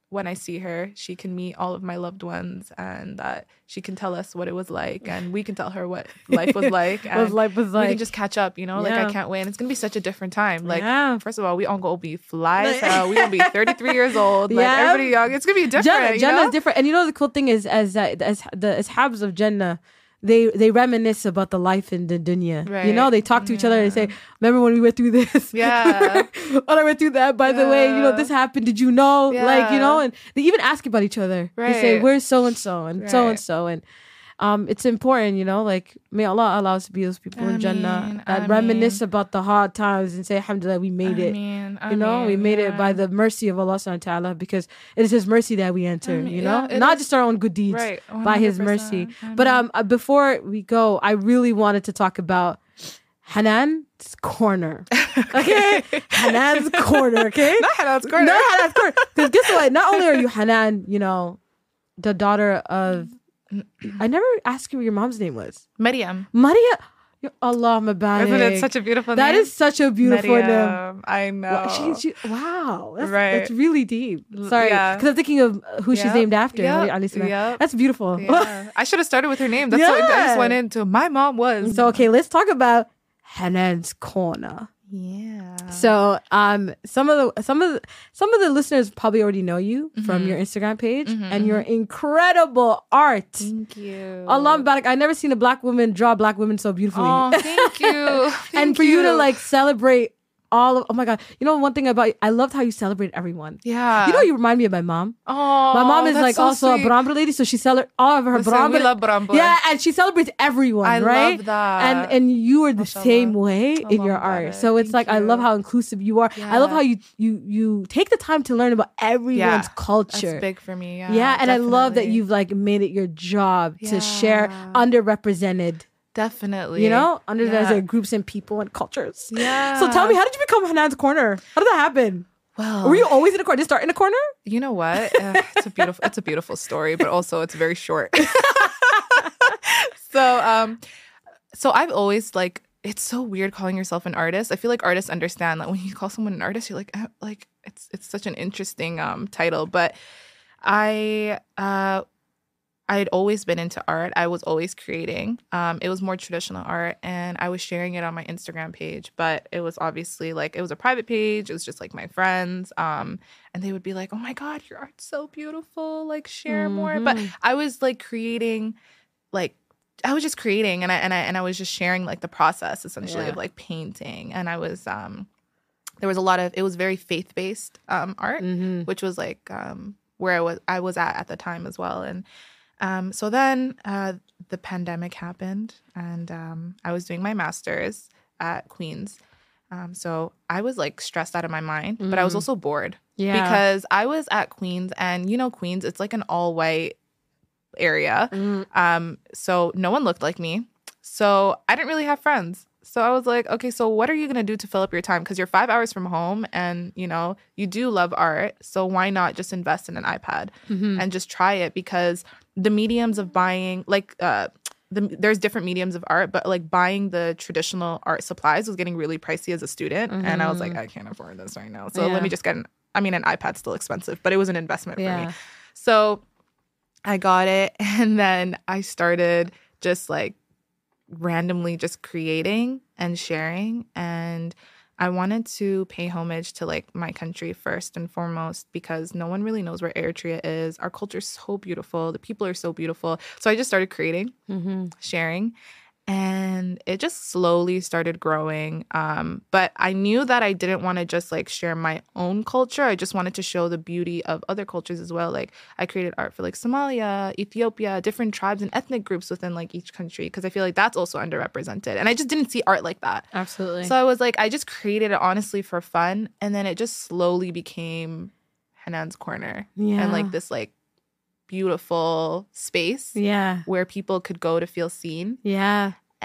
when I see her, she can meet all of my loved ones and that she can tell us what it was like and we can tell her what life was like. And we can just catch up, you know? Like, I can't wait. And it's going to be such a different time. Like, first of all, we all going to be fly as hell. We going to be 33 years old. Like, everybody young. It's going to be different, Jannah's different. And you know the cool thing is, as the Ashabs of Jannah, they reminisce about the life in the dunya. Right. You know, they talk to each other and they say, remember when we went through this? Yeah. When I went through that, by the way, you know, this happened. Did you know? Like, you know, and they even ask about each other. Right. They say, where's so-and-so and so-and-so. And it's important, you know, like may Allah allow us to be those people in Jannah that reminisce about the hard times and say, alhamdulillah, we made it. You know, we made it by the mercy of Allah subhanahu wa ta'ala, because it is His mercy that we enter, you know, not just our own good deeds, right, by His mercy. But before we go, I really wanted to talk about Hanan's Corner. Okay? Hanan's Corner, okay? Not Hanan's Corner. Not Hanan's Corner. Because guess what? Not only are you Hanan, you know, the daughter of... I never asked you what your mom's name was. Maryam. Maria. Allah Mabarak. Isn't it such a beautiful name? That is such a beautiful Maryam. name. I know. Wow. Right. That's really deep. Sorry. Because I'm thinking of who she's named after. That's beautiful. Yeah. I should have started with her name. That's what I just went into. My mom was. So, okay, let's talk about Hanan's Corner. Yeah. So, some of the listeners probably already know you from your Instagram page and your incredible art. Thank you. Allah Barak. I never seen a black woman draw black women so beautifully. Oh, thank you. And for you to like celebrate oh my God. You know, one thing about you, I loved how you celebrate everyone. Yeah. You know, you remind me of my mom. Oh, my mom is like so also sweet. a Brahma lady, so she celebrates all of her Brahma. We love Brahma. Yeah, and she celebrates everyone, I right? love that. And you are the Mashallah. same way in your art. So it's like, I love how inclusive you are. Yeah. I love how you take the time to learn about everyone's culture. That's big for me. Yeah. Yeah, and definitely. I love that you've like made it your job to share underrepresented. Definitely. You know, underrepresented groups and people and cultures. Yeah. So tell me, how did you become Hanan's Corner? How did that happen? Well, were you always in a corner? Did you start in a corner? You know what? It's a beautiful story, but also it's very short. So I've always like, it's so weird calling yourself an artist. I feel like artists understand that when you call someone an artist, you're like it's such an interesting title. But I'd always been into art. I was always creating. It was more traditional art, and I was sharing it on my Instagram page. But it was obviously like, it was a private page. It was just like my friends, and they would be like, "Oh my God, your art's so beautiful! Like, share more." But I was like creating, like I was just creating, and I was just sharing like the process essentially of like painting. And I was there was a lot of, it was very faith-based art, which was like where I was at the time as well. And so then the pandemic happened, and I was doing my master's at Queen's. So I was like stressed out of my mind, but I was also bored because I was at Queen's, and you know, Queen's, it's like an all white area. So no one looked like me. So I didn't really have friends. So I was like, okay, so what are you going to do to fill up your time? Because you're 5 hours from home, and, you know, you do love art. So why not just invest in an iPad and just try it? Because the mediums of buying, like, there's different mediums of art, but like buying the traditional art supplies was getting really pricey as a student. And I was like, I can't afford this right now. So let me just get an iPad's still expensive, but it was an investment for me. So I got it. And then I started just like randomly just creating and sharing. And I wanted to pay homage to like my country first and foremost, because no one really knows where Eritrea is. Our culture is so beautiful. The people are so beautiful. So I just started creating, sharing, and it just slowly started growing. But I knew that I didn't want to just like share my own culture. I just wanted to show the beauty of other cultures as well. Like I created art for like Somalia, Ethiopia, different tribes and ethnic groups within like each country, because I feel like that's also underrepresented. And I just didn't see art like that. Absolutely. So I was like, I just created it honestly for fun. And then it just slowly became Hanan's Corner. And like this like beautiful space where people could go to feel seen.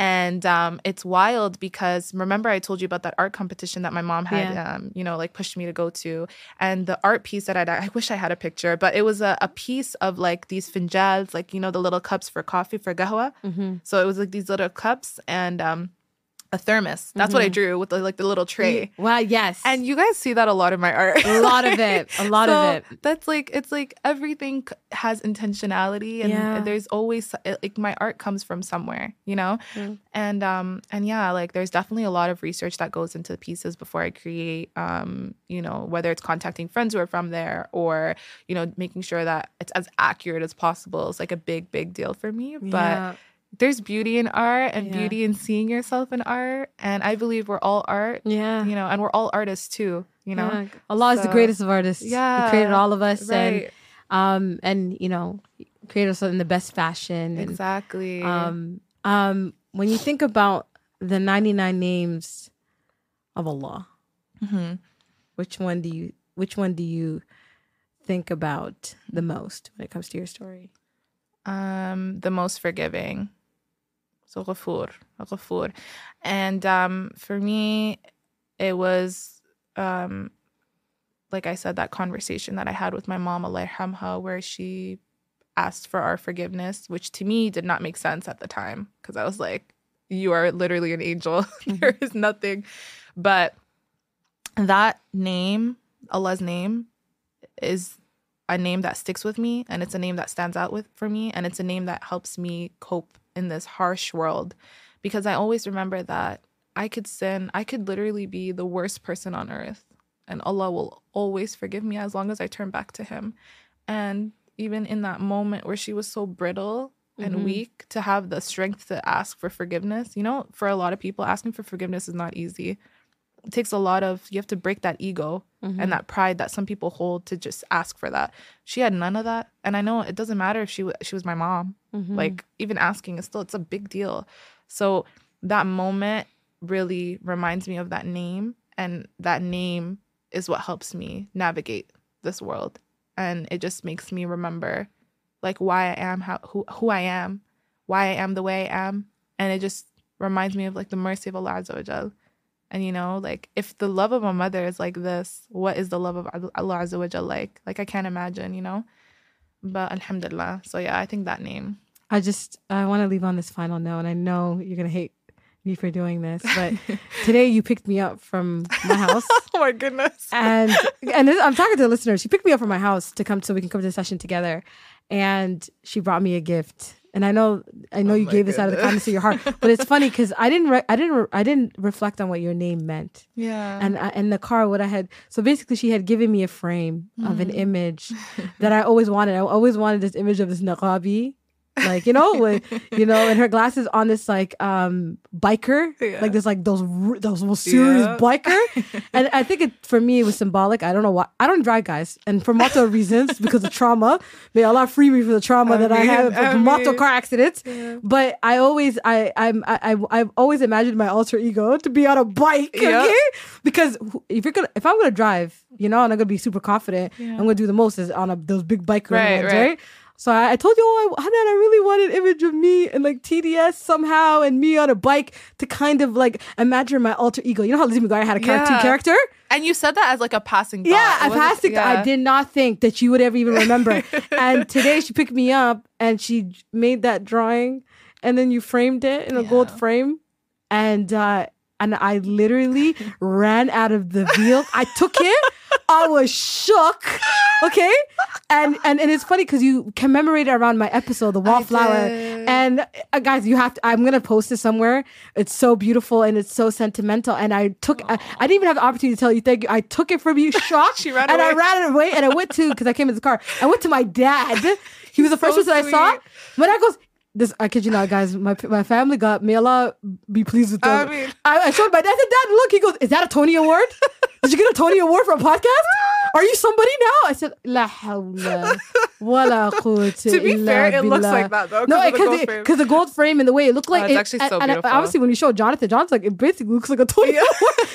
And it's wild because remember I told you about that art competition that my mom had, you know, like pushed me to go to. And the art piece that I wish I had a picture, but it was a piece of like these finjals, like, you know, the little cups for coffee, for qahwa. So it was like these little cups and a thermos. That's what I drew with the little tray. Wow, yes. And you guys see that a lot in my art. A lot of it. A lot of it. That's like, it's like everything has intentionality, and there's always like my art comes from somewhere, you know? And yeah, like there's definitely a lot of research that goes into pieces before I create, you know, whether it's contacting friends who are from there or, you know, making sure that it's as accurate as possible. It's like a big, big deal for me. But there's beauty in art and beauty in seeing yourself in art. And I believe we're all art, you know, and we're all artists too, you know. Allah is the greatest of artists. He created all of us. Right. And you know, create us in the best fashion. And, Exactly. when you think about the 99 names of Allah, which one do you think about the most when it comes to your story? The most forgiving. So Ghafur. And for me, it was like I said, that conversation that I had with my mom, Allah yarhamha, where she asked for our forgiveness, which to me did not make sense at the time, because I was like, you are literally an angel. There is nothing. But that name, Allah's name, is a name that sticks with me, and it's a name that stands out for me, and it's a name that helps me cope in this harsh world, because I always remember that I could sin. I could literally be the worst person on earth, and Allah will always forgive me as long as I turn back to Him. And even in that moment where she was so brittle and weak, to have the strength to ask for forgiveness, you know, for a lot of people, asking for forgiveness is not easy. It takes a lot of, you have to break that ego and that pride that some people hold to just ask for that. She had none of that. And I know it doesn't matter if she was my mom. Like, even asking it's a big deal. So that moment really reminds me of that name, and that name is what helps me navigate this world. And it just makes me remember like why I am who I am, why I am the way I am. And it just reminds me of like the mercy of Allah Azza wa Jal. And you know, like, if the love of a mother is like this, what is the love of Allah Azza wa Jal like? Like, I can't imagine, you know? But alhamdulillah. So yeah, I think that name. I want to leave on this final note, and I know you're going to hate me for doing this, but today you picked me up from my house. Oh my goodness. And I'm talking to the listeners. She picked me up from my house to come so we can come to the session together. And she brought me a gift. And I know you gave this out of the kindness of your heart, but it's funny because I didn't reflect on what your name meant. Yeah. And in the car, so basically she had given me a frame of an image that I always wanted. I always wanted this image of this Naqabi, like, you know, and her glasses on this like biker, like this, like those serious biker. And I think for me it was symbolic. I don't know why. I don't drive, guys, and for multiple reasons, because of trauma. May Allah free me from the trauma that I have from multiple car accidents. Yeah. But I've always imagined my alter ego to be on a bike, okay? Because if I'm gonna drive, you know, and I'm gonna be super confident, I'm gonna do the most is on those big biker ones, right? So I told you, Hanan, I really want an image of me and like TDS somehow, and me on a bike to kind of like imagine my alter ego. You know how Lizzie McGuire had a cartoon character? And you said that as like a passing thought. Yeah, a passing thought. I did not think that you would ever even remember. And today she picked me up and she made that drawing, and then you framed it in a gold frame. And I literally ran out of the vehicle. I took it. I was shook. Okay. And it's funny because you commemorated around my episode, the wallflower. And guys, I'm going to post it somewhere. It's so beautiful and it's so sentimental. And I didn't even have the opportunity to tell you thank you. I took it from you, shocked. She ran away. I ran away, and I went to, because I came in the car, I went to my dad. He was the first person I saw. My dad goes, I kid you not, guys. My family got, may Allah be pleased with them. I showed my dad. I said, Dad, look. He goes, is that a Tony Award? Did you get a Tony Award for a podcast? Are you somebody now? I said, La hawla wa la quwwata To be fair, it looks like that though. No, because the gold frame and the way it looked like it's actually so beautiful. Obviously, when you show Jonathan's like, it basically looks like a Tony Award.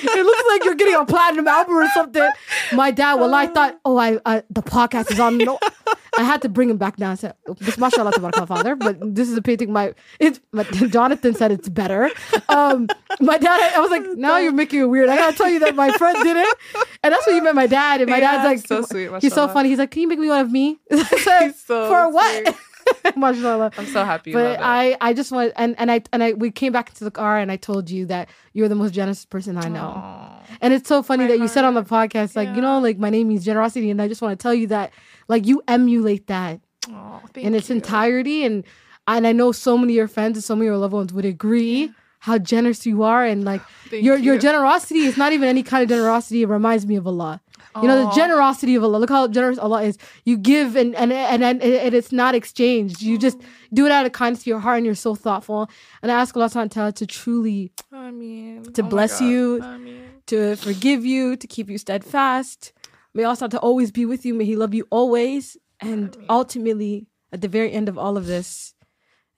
It looks like you're getting a platinum album or something. My dad, I thought, the podcast is on. No, I had to bring him back down. I said, mashallah, tabarakallah, father, but this is a painting. Jonathan said it's better. My dad, I was like, now you're making it weird. I gotta tell you that my friend did it, and that's when you met my dad. And my dad's like, so sweet. Mashallah. He's so funny. He's like, can you make me one of me? I said, so for what? Mashallah. I'm so happy. But I just want, and we came back into the car, and I told you that you're the most generous person I know. Aww. And it's so funny that you said on the podcast, like, you know, like, my name means generosity, and I just want to tell you that, like, you emulate that in its entirety, and I know so many of your friends and so many of your loved ones would agree how generous you are, and like your generosity is not even any kind of generosity. It reminds me of Allah. You know, the generosity of Allah. Look how generous Allah is. You give and it's not exchanged. You just do it out of kindness to your heart, and you're so thoughtful. And I ask Allah subhanahu wa ta'ala to truly to bless you, to forgive you, to keep you steadfast. May Allah to always be with you. May He love you always. And ultimately, at the very end of all of this,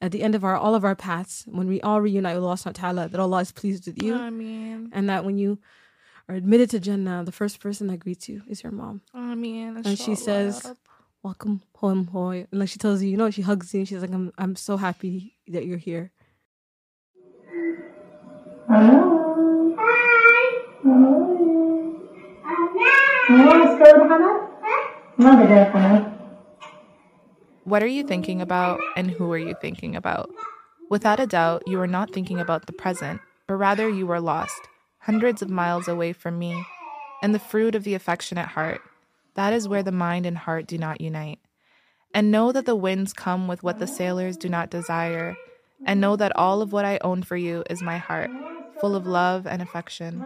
at the end of all of our paths, when we all reunite with Allah subhanahu wa ta'ala, that Allah is pleased with you. Ameen. And that when you are admitted to Jannah, the first person that greets you is your mom. Ameen. And she says, welcome home, hoy. And like she tells you, she hugs you. And she's like, I'm so happy that you're here. Hello. Hi. What are you thinking about and who are you thinking about? Without a doubt, you are not thinking about the present, but rather you are lost, hundreds of miles away from me, and the fruit of the affectionate heart. That is where the mind and heart do not unite. And know that the winds come with what the sailors do not desire, and know that all of what I own for you is my heart, full of love and affection.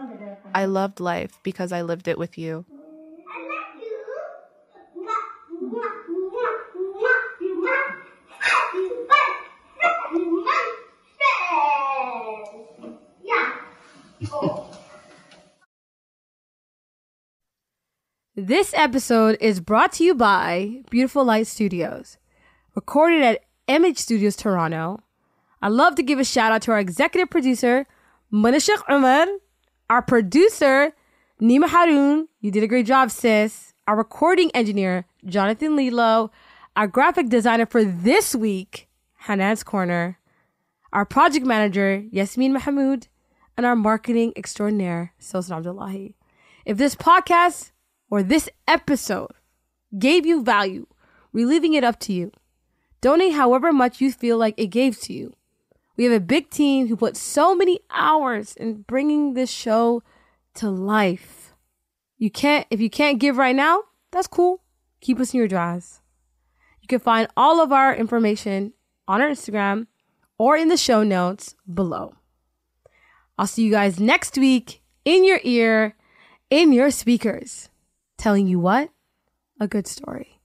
I loved life because I lived it with you. This episode is brought to you by Beautiful Light Studios, recorded at Image Studios Toronto. I'd love to give a shout out to our executive producer, Manashik Umar, our producer, Nima Haroon. You did a great job, sis. Our recording engineer, Jonathan Lilo. Our graphic designer for this week, Hanan's Corner. Our project manager, Yasmin Mahmoud. And our marketing extraordinaire, Sosan Abdullahi. If this podcast or this episode gave you value, we're leaving it up to you. Donate however much you feel like it gave to you. We have a big team who put so many hours in bringing this show to life. If you can't give right now, that's cool. Keep us in your drawers. You can find all of our information on our Instagram or in the show notes below. I'll see you guys next week in your ear, in your speakers. Telling you what? A good story.